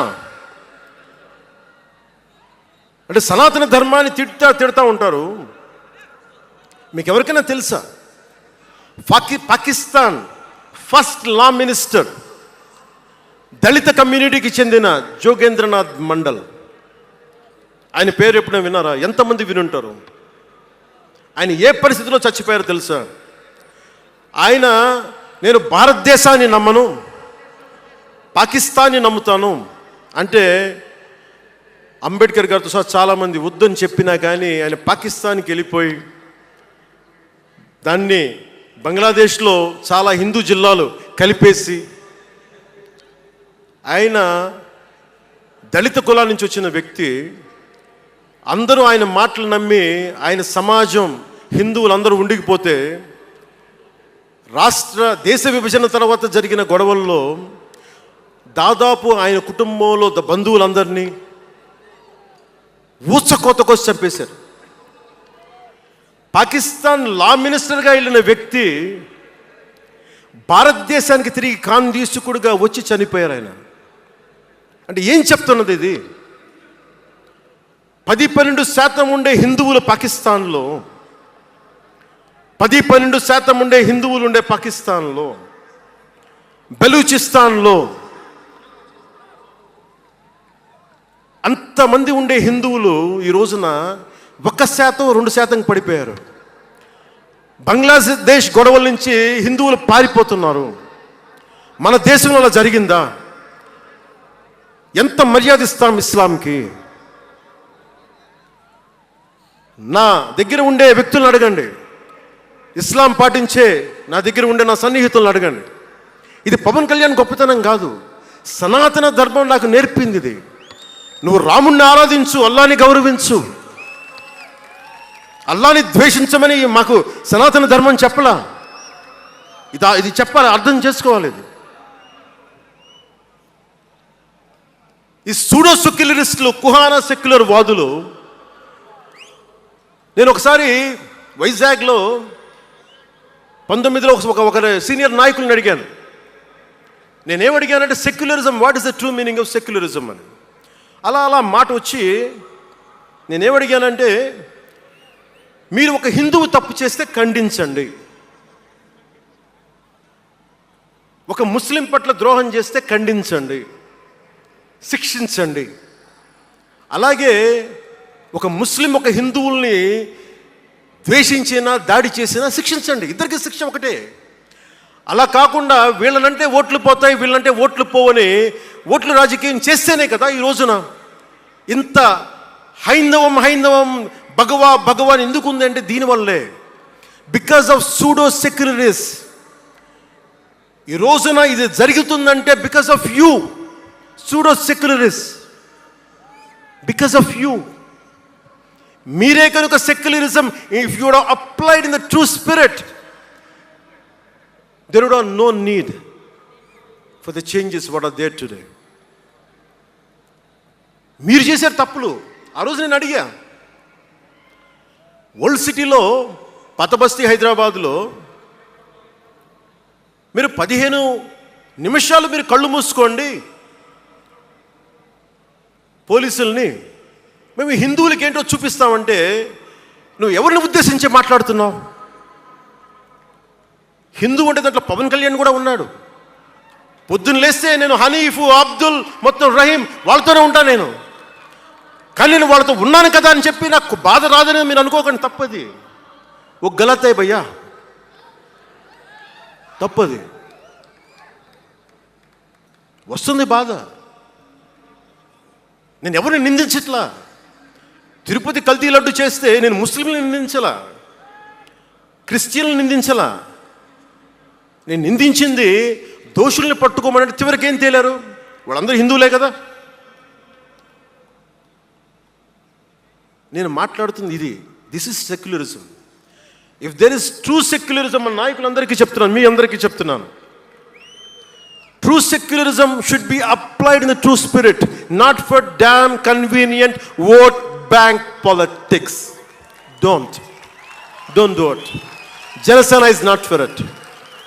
అంటే సనాతన ధర్మాన్ని తిడతా ఉంటారు. మీకు ఎవరికైనా తెలుసా? పాకిస్తాన్ ఫస్ట్ లా మినిస్టర్ దళిత కమ్యూనిటీకి చెందిన జోగేంద్రనాథ్ మండల్. ఆయన పేరు ఎప్పుడైనా విన్నారా? ఎంతమంది వినుంటారు? ఆయన ఏ పరిస్థితిలో చచ్చిపోయారో తెలుసా? ఆయన నేను భారతదేశాన్ని నమ్మను, పాకిస్తాన్ని నమ్ముతాను అంటే అంబేద్కర్ గారితో సహా చాలామంది వద్దని చెప్పినా కానీ ఆయన పాకిస్తాన్కి వెళ్ళిపోయి దాన్ని బంగ్లాదేశ్లో చాలా హిందూ జిల్లాలు కలిపేసి ఆయన దళిత కులాల నుంచి వచ్చిన వ్యక్తి. అందరూ ఆయన మాటలు నమ్మి ఆయన సమాజం హిందువులందరూ ఉండిపోతే దేశ విభజన తర్వాత జరిగిన గొడవల్లో దాదాపు ఆయన కుటుంబంలో బంధువులందరినీ ఊచకోతకోసి చంపేశారు. పాకిస్తాన్ లా మినిస్టర్గా వెళ్ళిన వ్యక్తి భారతదేశానికి తిరిగి కాందీసుకుడుగా వచ్చి చనిపోయారు ఆయన. అంటే ఏం చెప్తున్నది ఇది? 10-12% ఉండే హిందువులు పాకిస్తాన్లో, 10-12% ఉండే హిందువులు ఉండే పాకిస్తాన్లో, బలూచిస్తాన్లో అంతమంది ఉండే హిందువులు ఈ రోజున 1%-2% పడిపోయారు. బంగ్లాదేశ్ గొడవల నుంచి హిందువులు పారిపోతున్నారు. మన దేశంలో అలా జరిగిందా? ఎంత మర్యాద ఇస్తాం ఇస్లాంకి? నా దగ్గర ఉండే వ్యక్తులను అడగండి, ఇస్లాం పాటించే నా దగ్గర ఉండే నా సన్నిహితులను అడగండి. ఇది పవన్ కళ్యాణ్ గొప్పతనం కాదు, సనాతన ధర్మం నాకు నేర్పింది ఇది. నువ్వు రాముణ్ణి ఆరాధించు, అల్లాని గౌరవించు, అల్లాని ద్వేషించమని మాకు సనాతన ధర్మం చెప్పలా. ఇది చెప్పాలి, అర్థం చేసుకోవాలి. ఇది ఈ సూడో సెక్యులరిస్టులు, కుహానా సెక్యులర్ వాదులు. నేను ఒకసారి వైజాగ్లో 19లో ఒక సీనియర్ నాయకులను అడిగాను. నేనేమడిగానంటే secularism, what is the true meaning of secularism అని. అలా మాట వచ్చి నేనేమడిగానంటే, మీరు ఒక హిందువు తప్పు చేస్తే ఖండించండి, ఒక ముస్లిం పట్ల ద్రోహం చేస్తే ఖండించండి, శిక్షించండి. అలాగే ఒక ముస్లిం ఒక హిందువుల్ని ద్వేషించినా దాడి చేసినా శిక్షించండి. ఇద్దరికి శిక్ష ఒకటే. అలా కాకుండా వీళ్ళనంటే ఓట్లు పోతాయి, వీళ్ళంటే ఓట్లు పోవని ఓట్లు రాజకీయం చేస్తేనే కదా ఈ రోజున ఇంత హైందవం భగవాన్ ఎందుకు ఉంది అంటే దీనివల్లే. Because of pseudo secularists. ఈ రోజున ఇది జరుగుతుందంటే because of you pseudo secularists. Because of you. మీరే కనుక secularism if you would have applied in the true spirit, there would have no need for the changes what are there today. మీరు చేశారు తప్పులు. ఆ రోజు నేను అడిగా, ఓల్డ్ సిటీలో పతబస్తీ హైదరాబాద్లో మీరు 15 నిమిషాలు మీరు కళ్ళు మూసుకోండి పోలీసుల్ని, మేము హిందువులకి ఏంటో చూపిస్తామంటే నువ్వు ఎవరిని ఉద్దేశించి మాట్లాడుతున్నావు? హిందూ అంటే దాంట్లో పవన్ కళ్యాణ్ కూడా ఉన్నాడు. పొద్దున్న లేస్తే నేను హనీఫ్, అబ్దుల్, మొత్తం రహీం వాళ్ళతోనే ఉంటాను నేను. కానీ నేను వాళ్ళతో ఉన్నాను కదా అని చెప్పి నాకు బాధ రాదని మీరు అనుకోకండి, తప్పది. ఓ గలత్ హై భయ్యా, తప్పది. వస్తుంది బాధ. నేను ఎవరిని నిందించట్లా. తిరుపతి కల్తీ లడ్డు చేస్తే నేను ముస్లింలను నిందించలా, క్రిస్టియన్లను నిందించలా. నేను నిందించింది దోషుల్ని పట్టుకోమని. చివరికి ఏం తేలారు? వాళ్ళందరూ హిందువులే కదా. నేను మాట్లాడుతుంది ఇది. This is secularism. If there is true secularism, మన నాయకులందరికీ చెప్తున్నాను, మీ అందరికీ చెప్తున్నాను, true secularism should be applied in the true spirit, not for damn convenient vote bank politics. Don't do it. Janasena is not for it.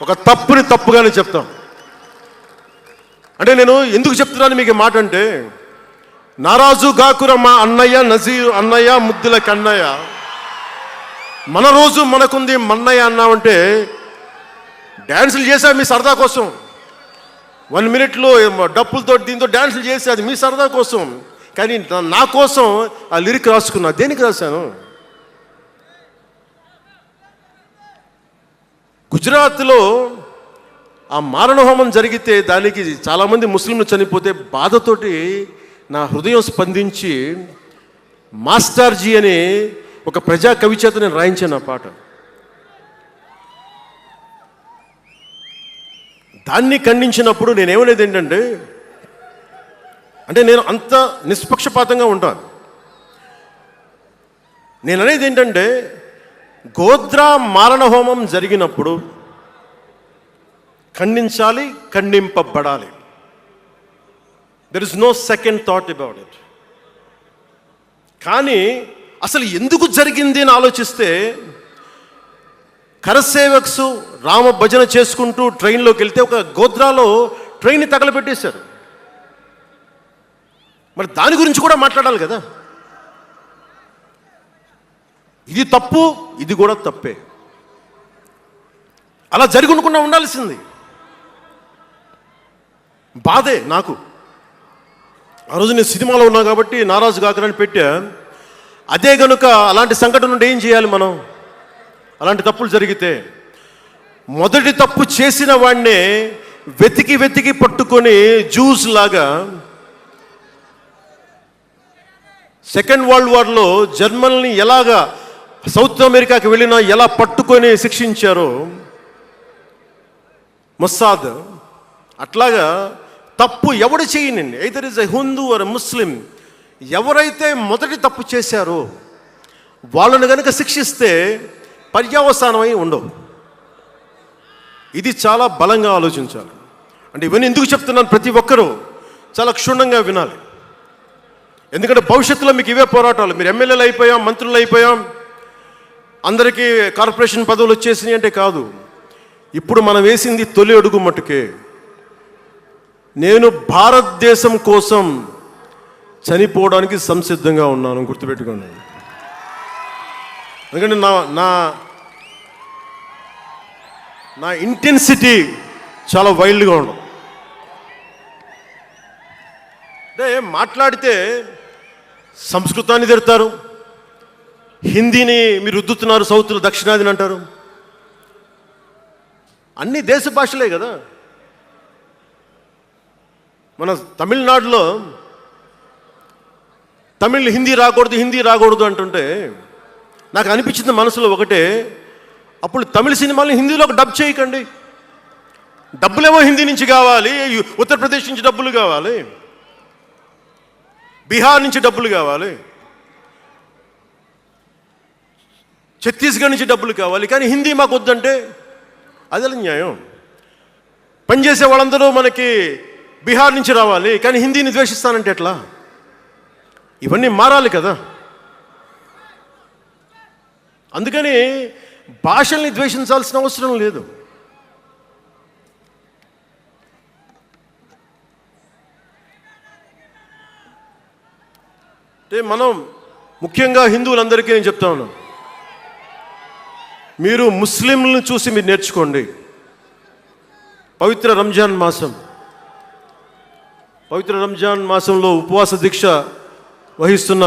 ఒక తప్పుని తప్పుగానే చెప్తాం. అంటే నేను ఎందుకు చెప్తున్నాను మీకు మాట అంటే, నారాజు గాకుర మా అన్నయ్య నజీర్ అన్నయ్య ముద్దుల కన్నయ్య, మన రోజు మనకుంది మన్నయ్య అన్నామంటే డ్యాన్సులు చేశా మీ సరదా కోసం. 1 minute డప్పులతో దీంతో డ్యాన్సులు చేసి అది మీ సరదా కోసం. కానీ నా కోసం ఆ లిరిక్ రాసుకున్నా. దేనికి రాశాను? గుజరాత్లో ఆ మారణహోమం జరిగితే దానికి చాలామంది ముస్లింలు చనిపోతే బాధతోటి నా హృదయం స్పందించి మాస్టర్జీ అనే ఒక ప్రజా కవి చేత నేను రాయించాను ఆ పాట. దాన్ని ఖండించినప్పుడు నేనేమనేది ఏంటంటే, అంటే నేను అంత నిష్పక్షపాతంగా ఉంటాను. నేను అనేది ఏంటంటే, గోద్రా మారణహోమం జరిగినప్పుడు ఖండించాలి, ఖండింపబడాలి. There is no second thought about it. కానీ అసలు ఎందుకు జరిగింది అని ఆలోచిస్తే, కరసేవక్స్ రామ భజన చేసుకుంటూ ట్రైన్లోకి వెళ్తే ఒక గోద్రాలో ట్రైన్ని తగలబెట్టేశారు. మరి దాని గురించి కూడా మాట్లాడాలి కదా. ఇది తప్పు, ఇది కూడా తప్పే. అలా జరిగి ఉండకుండా ఉండాల్సింది. బాధే నాకు. ఆ రోజు నేను సినిమాలో ఉన్నా కాబట్టి నారాజు గాకరని పెట్టా. అదే కనుక అలాంటి సంఘటన నుండి ఏం చేయాలి మనం? అలాంటి తప్పులు జరిగితే మొదటి తప్పు చేసిన వాడినే వెతికి వెతికి పట్టుకొని జ్యూస్ లాగా సెకండ్ వరల్డ్ వార్లో జర్మనీని ఎలాగా సౌత్ అమెరికాకి వెళ్ళినా ఎలా పట్టుకొని శిక్షించారో మొస్సాద్, అట్లాగా తప్పు ఎవడు చేయనండి, either is a Hindu or Muslim, ఎవరైతే మొదటి తప్పు చేశారో వాళ్ళని కనుక శిక్షిస్తే పర్యవసానమై ఉండవు. ఇది చాలా బలంగా ఆలోచించాలి. అంటే ఇవన్నీ ఎందుకు చెప్తున్నాను, ప్రతి ఒక్కరూ చాలా క్షుణ్ణంగా వినాలి. ఎందుకంటే భవిష్యత్తులో మీకు ఇవే పోరాటాలు. మీరు ఎమ్మెల్యేలు అయిపోయాం, మంత్రులు అయిపోయాం, అందరికీ కార్పొరేషన్ పదవులు వచ్చేసినాయి అంటే కాదు. ఇప్పుడు మనం వేసింది తొలి అడుగు మట్టుకే. నేను భారతదేశం కోసం చనిపోవడానికి సంసిద్ధంగా ఉన్నాను, గుర్తుపెట్టుకోండి. ఎందుకంటే నా ఇంటెన్సిటీ చాలా వైల్డ్గా ఉండదు. అంటే మాట్లాడితే సంస్కృతాన్ని తిడతారు, హిందీని మీరు రుద్దుతున్నారు, సౌత్లో దక్షిణాదిని అంటారు. అన్ని దేశ భాషలే కదా. మన తమిళనాడులో తమిళ్ హిందీ రాకూడదు, హిందీ రాకూడదు అంటుంటే నాకు అనిపించింది మనసులో ఒకటే, అప్పుడు తమిళ సినిమాలను హిందీలోకి డబ్ చేయకండి. డబ్బులేమో హిందీ నుంచి కావాలి, ఉత్తరప్రదేశ్ నుంచి డబ్బులు కావాలి. బీహార్ నుంచి డబ్బులు కావాలి, ఛత్తీస్గఢ్ నుంచి డబ్బులు కావాలి, కానీ హిందీ మాకు వద్దంటే అదే న్యాయం. పనిచేసే వాళ్ళందరూ మనకి బీహార్ నుంచి రావాలి, కానీ హిందీని ద్వేషిస్తానంటే ఎట్లా? ఇవన్నీ మారాలి కదా. అందుకని భాషల్ని ద్వేషించాల్సిన అవసరం లేదు. అంటే మనం ముఖ్యంగా హిందువులందరికీ నేను చెప్తా ఉన్నాను, మీరు ముస్లింలను చూసి మీరు నేర్చుకోండి. పవిత్ర రంజాన్ మాసంలో ఉపవాస దీక్ష వహిస్తున్న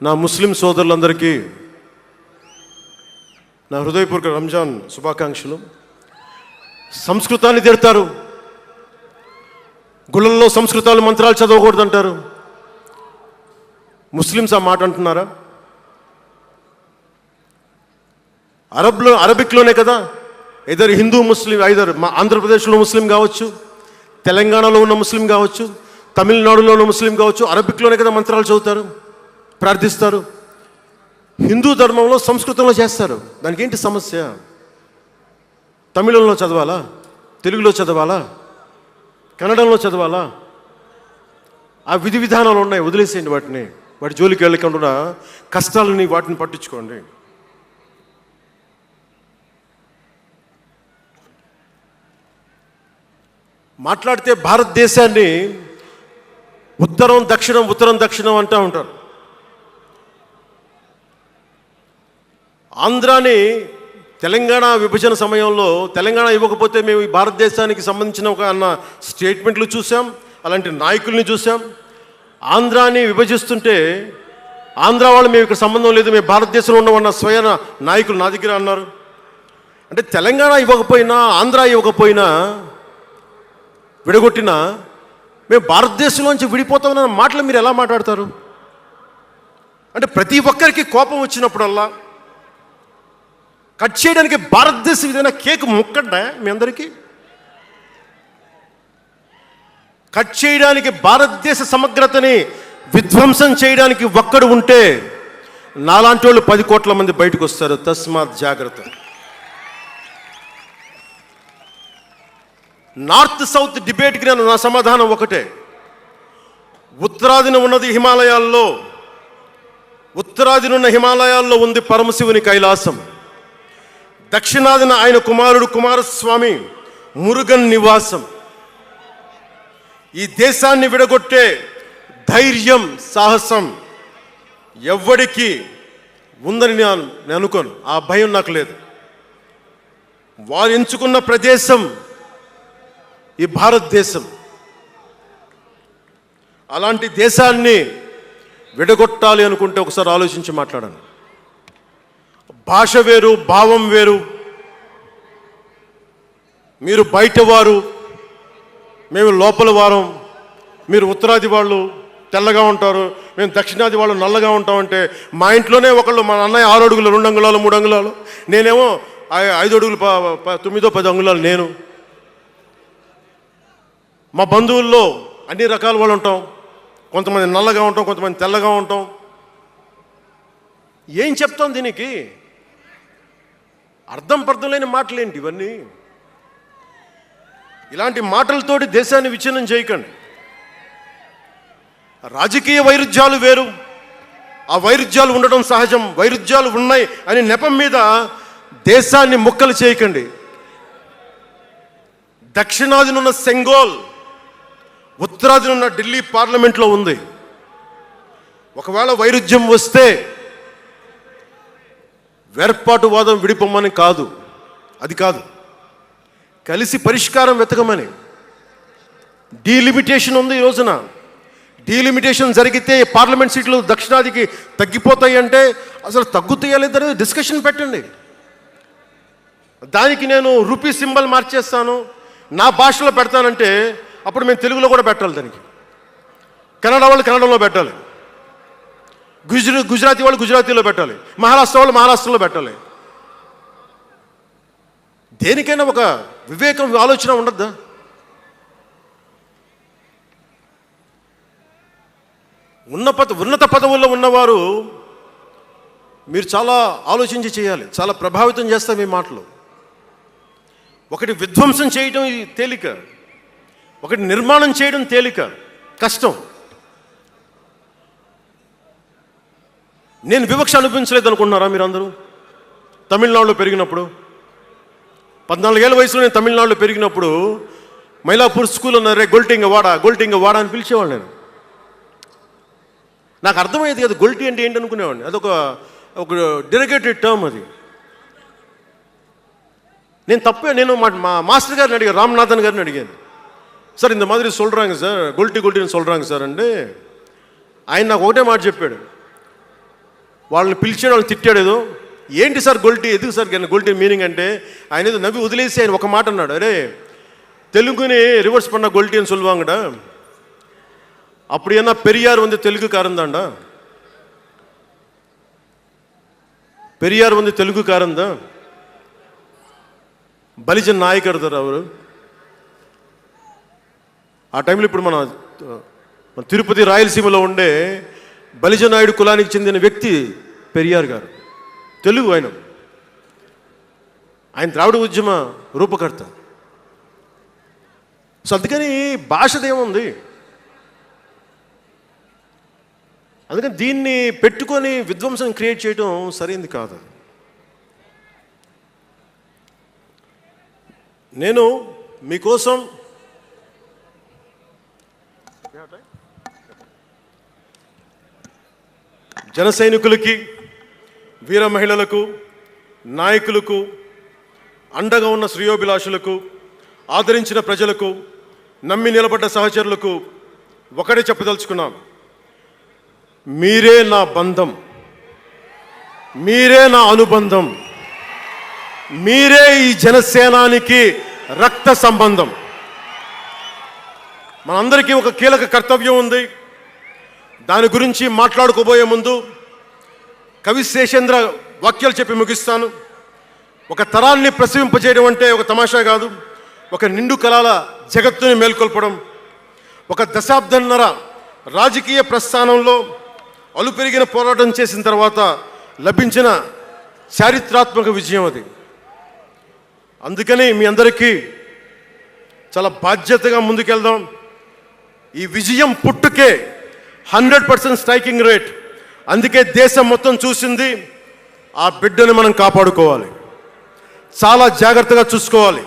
నా ముస్లిం సోదరులందరికీ నా హృదయపూర్వక రంజాన్ శుభాకాంక్షలు. సంస్కృతాన్ని తిడతారు, గుళ్ళల్లో సంస్కృతాలు మంత్రాలు చదవకూడదంటారు. ముస్లిమ్స్ ఆ మాట అంటున్నారా? అరబిక్లోనే కదా, ఐదర్ హిందూ ముస్లిం, ఐదర్ మా ఆంధ్రప్రదేశ్లో ముస్లిం కావచ్చు, తెలంగాణలో ఉన్న ముస్లిం కావచ్చు, తమిళనాడులో ఉన్న ముస్లిం కావచ్చు, అరబిక్లోనే కదా మంత్రాలు చదువుతారు, ప్రార్థిస్తారు. హిందూ ధర్మంలో సంస్కృతంలో చేస్తారు. దానికి ఏంటి సమస్య? తమిళంలో చదవాలా, తెలుగులో చదవాలా, కన్నడంలో చదవాలా? ఆ విధి విధానాలు ఉన్నాయి, వదిలేసేయండి వాటిని. వాటి జోలికి వెళ్ళకుండా కష్టాలని వాటిని పట్టించుకోండి. మాట్లాడితే భారతదేశాన్ని ఉత్తరం దక్షిణం అంటూ ఉంటారు. ఆంధ్రాని తెలంగాణ విభజన సమయంలో తెలంగాణ ఇవ్వకపోతే మేము ఈ భారతదేశానికి సంబంధించిన ఒక అన్న స్టేట్మెంట్లు చూసాం, అలాంటి నాయకుల్ని చూసాం. ఆంధ్రాని విభజిస్తుంటే ఆంధ్ర వాళ్ళు మేము ఇక్కడ సంబంధం లేదు, మేము భారతదేశంలో ఉన్నవన్న స్వయం నాయకులు నా దగ్గర అన్నారు. అంటే తెలంగాణ ఇవ్వకపోయినా, ఆంధ్ర ఇవ్వకపోయినా, విడగొట్టినా మేము భారతదేశంలోంచి విడిపోతామన్న మాటలు మీరు ఎలా మాట్లాడతారు? అంటే ప్రతి ఒక్కరికి కోపం వచ్చినప్పుడల్లా కట్ చేయడానికి భారతదేశం ఏదైనా కేక్ ముక్కడ్డా మీ అందరికీ? కట్ చేయడానికి, భారతదేశ సమగ్రతని విధ్వంసం చేయడానికి ఒక్కడు ఉంటే నాలాంటి వాళ్ళు 10 కోట్ల మంది బయటకు వస్తారు. తస్మాత్ జాగ్రత్త. నార్త్ సౌత్ డిబేట్కి నా సమాధానం ఒకటే. ఉత్తరాదిన ఉన్న హిమాలయాల్లో ఉంది పరమశివుని కైలాసం. దక్షిణాదిన ఆయన కుమారుడు కుమారస్వామి మురుగన్ నివాసం. ఈ దేశాన్ని విడగొట్టే ధైర్యం, సాహసం ఎవ్వడికి ఉందని నేను అనుకోను. ఆ భయం నాకు లేదు. వారు ఎంచుకున్న ప్రదేశం ఈ భారతదేశం. అలాంటి దేశాన్ని విడగొట్టాలి అనుకుంటే ఒకసారి ఆలోచించి మాట్లాడండి. భాష వేరు, భావం వేరు. మీరు బయటవారు, మేము లోపల వారం. మీరు ఉత్తరాది వాళ్ళు తెల్లగా ఉంటారు, మేము దక్షిణాది వాళ్ళు నల్లగా ఉంటామంటే మా ఇంట్లోనే ఒకళ్ళు, మా అన్నయ్య 6 అడుగులు 2 అంగుళాలు 3 అంగుళాలు, నేనేమో 5 అడుగులు 9-10 అంగుళాలు నేను. మా బంధువుల్లో అన్ని రకాల వాళ్ళు ఉంటాం. కొంతమంది నల్లగా ఉంటాం, కొంతమంది తెల్లగా ఉంటాం. ఏం చెప్తాం దీనికి? అర్థం లేని మాటలేంటి ఇవన్నీ? ఇలాంటి మాటలతోటి దేశాన్ని విచ్ఛిన్నం చేయకండి. రాజకీయ వైరుధ్యాలు వేరు, ఆ వైరుధ్యాలు ఉండడం సహజం. వైరుధ్యాలు ఉన్నాయి అని నెపం మీద దేశాన్ని ముక్కలు చేయకండి. దక్షిణాదినున్న సెంగోల్, ఉత్తరాదినున్న ఢిల్లీ పార్లమెంట్లో ఉంది. ఒకవేళ వైరుధ్యం వస్తే వేర్పాటువాదం విడిపోమని కాదు, అది కాదు, కలిసి పరిష్కారం వెతకమని. డీలిమిటేషన్ ఉంది ఈ రోజున. డీలిమిటేషన్ జరిగితే పార్లమెంట్ సీట్లు దక్షిణాదికి తగ్గిపోతాయి అంటే అసలు తగ్గుతాయా లేదని డిస్కషన్ పెట్టండి. దానికి నేను రూపీ సింబల్ మార్చేస్తాను, నా భాషలో పెడతానంటే అప్పుడు మేము తెలుగులో కూడా పెట్టాలి. దానికి కన్నడ వాళ్ళు కన్నడంలో పెట్టాలి, గుజరాతీ వాళ్ళు గుజరాతీలో పెట్టాలి, మహారాష్ట్ర వాళ్ళు మహారాష్ట్రలో పెట్టాలి. దేనికైనా ఒక వివేకం, ఆలోచన ఉండద్దా? ఉన్నత పదవుల్లో ఉన్నవారు మీరు చాలా ఆలోచించి చేయాలి. చాలా ప్రభావితం చేస్తాయి మీ మాటలు. ఒకటి విధ్వంసం చేయడం తేలిక, ఒకటి నిర్మాణం చేయడం తేలిక, కష్టం. నేను వివక్ష అనిపించలేదు అనుకుంటున్నారా మీరు అందరూ? తమిళనాడులో పెరిగినప్పుడు 14 ఏళ్ళ వయసులో నేను తమిళనాడులో పెరిగినప్పుడు మైలాపూర్ స్కూల్లో ఉన్నారే గొల్టింగ వాడ అని పిలిచేవాడు. నేను నాకు అర్థమయ్యేది కదా గొల్టి అంటే ఏంటి అనుకునేవాడిని. అదొక డెరిగేటెడ్ టర్మ్ అది. నేను మా మాస్టర్ గారిని అడిగాను, రామ్నాథన్ గారిని అడిగాను, సార్ ఇంత మాదిరి சொல்கிறாங்க సార్, గొల్టిని சொல்கிறாங்க సార్ అంటే ఆయన నాకు ఒకటే మాట చెప్పాడు. వాళ్ళని పిలిచాడు, వాళ్ళని తిట్టాడు. ఏదో ఏంటి సార్ గొల్టి, ఎందుకు సార్ గొల్టి మీనింగ్ అంటే ఆయన ఏదో నవ్వి వదిలేసి ఆయన ఒక మాట అన్నాడు, అరే தெலுங்குని రివర్స్ பண்ண గొల్టి అని சொல்லுவாங்கடா, அப்படி என்ன பெரியார் வந்து தெலுங்குக்காரன் தான்டா, పెరియార్ வந்து తెలుగుకారన్ దా, బలిజన్ నాయకర్ దారు అవరు. ఆ టైంలో ఇప్పుడు మన తిరుపతి రాయలసీమలో ఉండే బలిజ నాయుడు కులానికి చెందిన వ్యక్తి పెరియార్ గారు, తెలుగు. ఆయన ద్రావిడ ఉద్యమ రూపకర్త. సో అందుకని భాషదేముంది, అందుకని దీన్ని పెట్టుకొని విధ్వంసం క్రియేట్ చేయడం సరైనది కాదు. నేను మీకోసం జన సైనికులకి, వీర మహిళలకు, నాయకులకు, అండగా ఉన్న శ్రేయోభిలాషులకు, ఆదరించిన ప్రజలకు, నమ్మి నిలబడ్డ సహచరులకు ఒకటే చెప్పదలుచుకున్నాం, మీరే నా బంధం, మీరే నా అనుబంధం, మీరే ఈ జనసేనానికి రక్త సంబంధం. మనందరికీ ఒక కీలక కర్తవ్యం ఉంది. దాని గురించి మాట్లాడుకోబోయే ముందు కవి శేషేంద్ర వాక్యాలు చెప్పి ముగిస్తాను. ఒక తరాన్ని ప్రసవింపజేయడం అంటే ఒక తమాషా కాదు, ఒక నిండు కళల జగత్తుని మేల్కొల్పడం. ఒక దశాబ్దన్నర రాజకీయ ప్రస్థానంలో అలుపెరిగిన పోరాటం చేసిన తర్వాత లభించిన చారిత్రాత్మక విజయం అది. అందుకని మీ అందరికీ చాలా బాధ్యతగా ముందుకెళ్దాం. ఈ విజయం పుట్టుకే 100% స్ట్రైకింగ్ రేట్. అందుకే దేశం మొత్తం చూసింది. ఆ బిడ్డను మనం కాపాడుకోవాలి, చాలా జాగ్రత్తగా చూసుకోవాలి.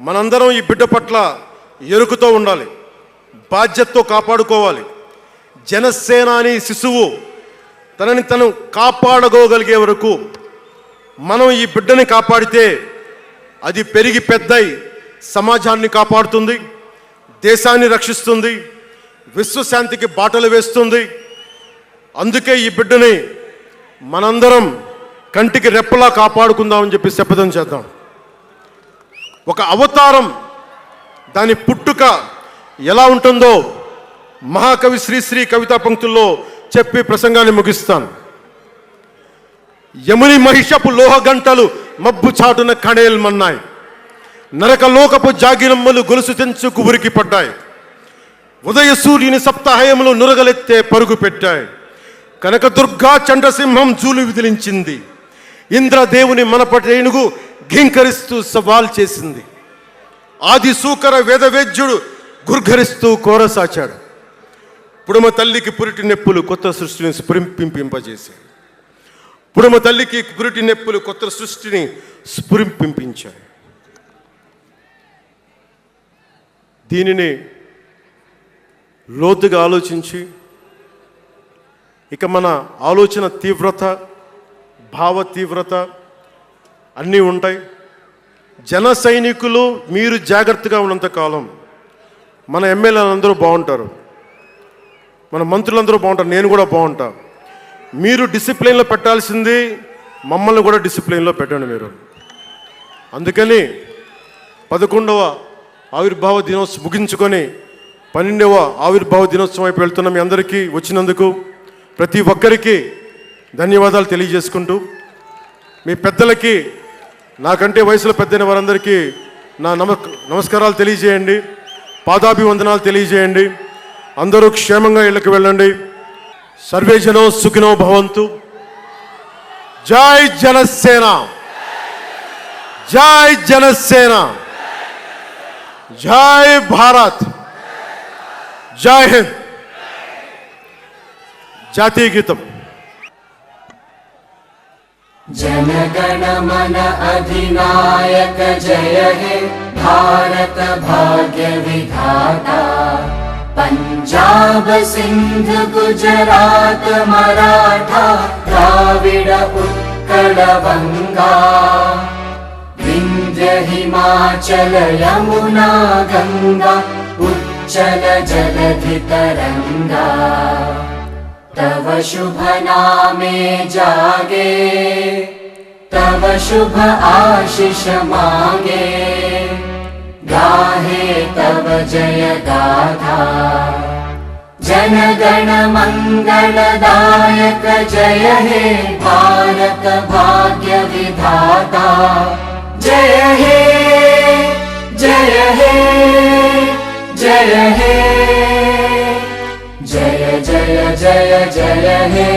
మనందరం ఈ బిడ్డ పట్ల ఎరుకుతో ఉండాలి, బాధ్యతతో కాపాడుకోవాలి. జనసేనాని శిశువు తనని తను కాపాడుకోగలిగే వరకు మనం ఈ బిడ్డని కాపాడితే అది పెరిగి పెద్దయి సమాజాన్ని కాపాడుతుంది, దేశాన్ని రక్షిస్తుంది, విశ్వశాంతికి బాటలు వేస్తుంది. అందుకే ఈ బిడ్డని మనందరం కంటికి రెప్పలా కాపాడుకుందామని చెప్పి శపథం చేద్దాం. ఒక అవతారం, దాని పుట్టుక ఎలా ఉంటుందో మహాకవి శ్రీశ్రీ కవితా పంక్తుల్లో చెప్పి ప్రసంగాన్ని ముగిస్తాను. యముని మహిషపు లోహ గంటలు మబ్బు చాటున కణేల్మన్నాయి, నరకలోకపు జాగిరమ్మలు గొలుసు తెంచుకు ఉరికి పడ్డాయి, ఉదయ సూర్యుని సప్తాహయములు నురగలెత్తే పరుగు పెట్టాయి, కనకదుర్గా చంద్రసింహం జూలు విదిలించింది, ఇంద్రదేవుని మనపటేనుగు ఘీంకరిస్తూ సవాల్ చేసింది, ఆది సూకర వేదవేద్యుడు గుర్ఘరిస్తూ కోరసాచాడు, పుడమ తల్లికి పురిటి నెప్పులు కొత్త సృష్టిని స్ఫురింపింపజేశాయి, పుడమ తల్లికి పురిటి నెప్పులు కొత్త సృష్టిని స్ఫురింపించాయి. దీనిని లోతుగా ఆలోచించి ఇక మన ఆలోచన తీవ్రత, భావ తీవ్రత అన్నీ ఉంటాయి. జన సైనికులు మీరు జాగ్రత్తగా ఉన్నంత కాలం మన ఎమ్మెల్యేలందరూ బాగుంటారు, మన మంత్రులందరూ బాగుంటారు, నేను కూడా బాగుంటా. మీరు డిసిప్లిన్లో పెట్టాల్సింది మమ్మల్ని కూడా డిసిప్లిన్లో పెట్టండి మీరు. అందుకని 11వ ఆవిర్భావ దినోత్సవం ముగించుకొని 12వ ఆవిర్భావ దినోత్సవం వైపు వెళ్తున్న మీ అందరికీ వచ్చినందుకు ప్రతి ఒక్కరికి ధన్యవాదాలు తెలియజేసుకుంటూ, మీ పెద్దలకి, నాకంటే వయసులో పెద్దైన వారందరికీ నా నమస్కారాలు తెలియజేయండి, పాదాభివందనాలు తెలియజేయండి. అందరూ క్షేమంగా ఇళ్ళకి వెళ్ళండి. सर्वे जनो सुखिनो भवन्तु। जय जनसेना, जय जनसेना, जय भारत, जय हिंद। जातीय गीतम। जनगण मन अधिनायक जय हे भारत भाग्य विधाता। पंजाब सिंध गुजरात मराठा द्राविड उत्कल बंगा। विंध्य हिमाचल यमुना गंगा उच्चल जलधि तरंगा। तव शुभ नामे जागे, तव शुभ आशीष मांगे। गाहे तव जय गाथा। जनगण मंगलदायक जय हे भारत भाग्य विधाता। जय हे, जय हे, जय हे, जय जय जय जय हे।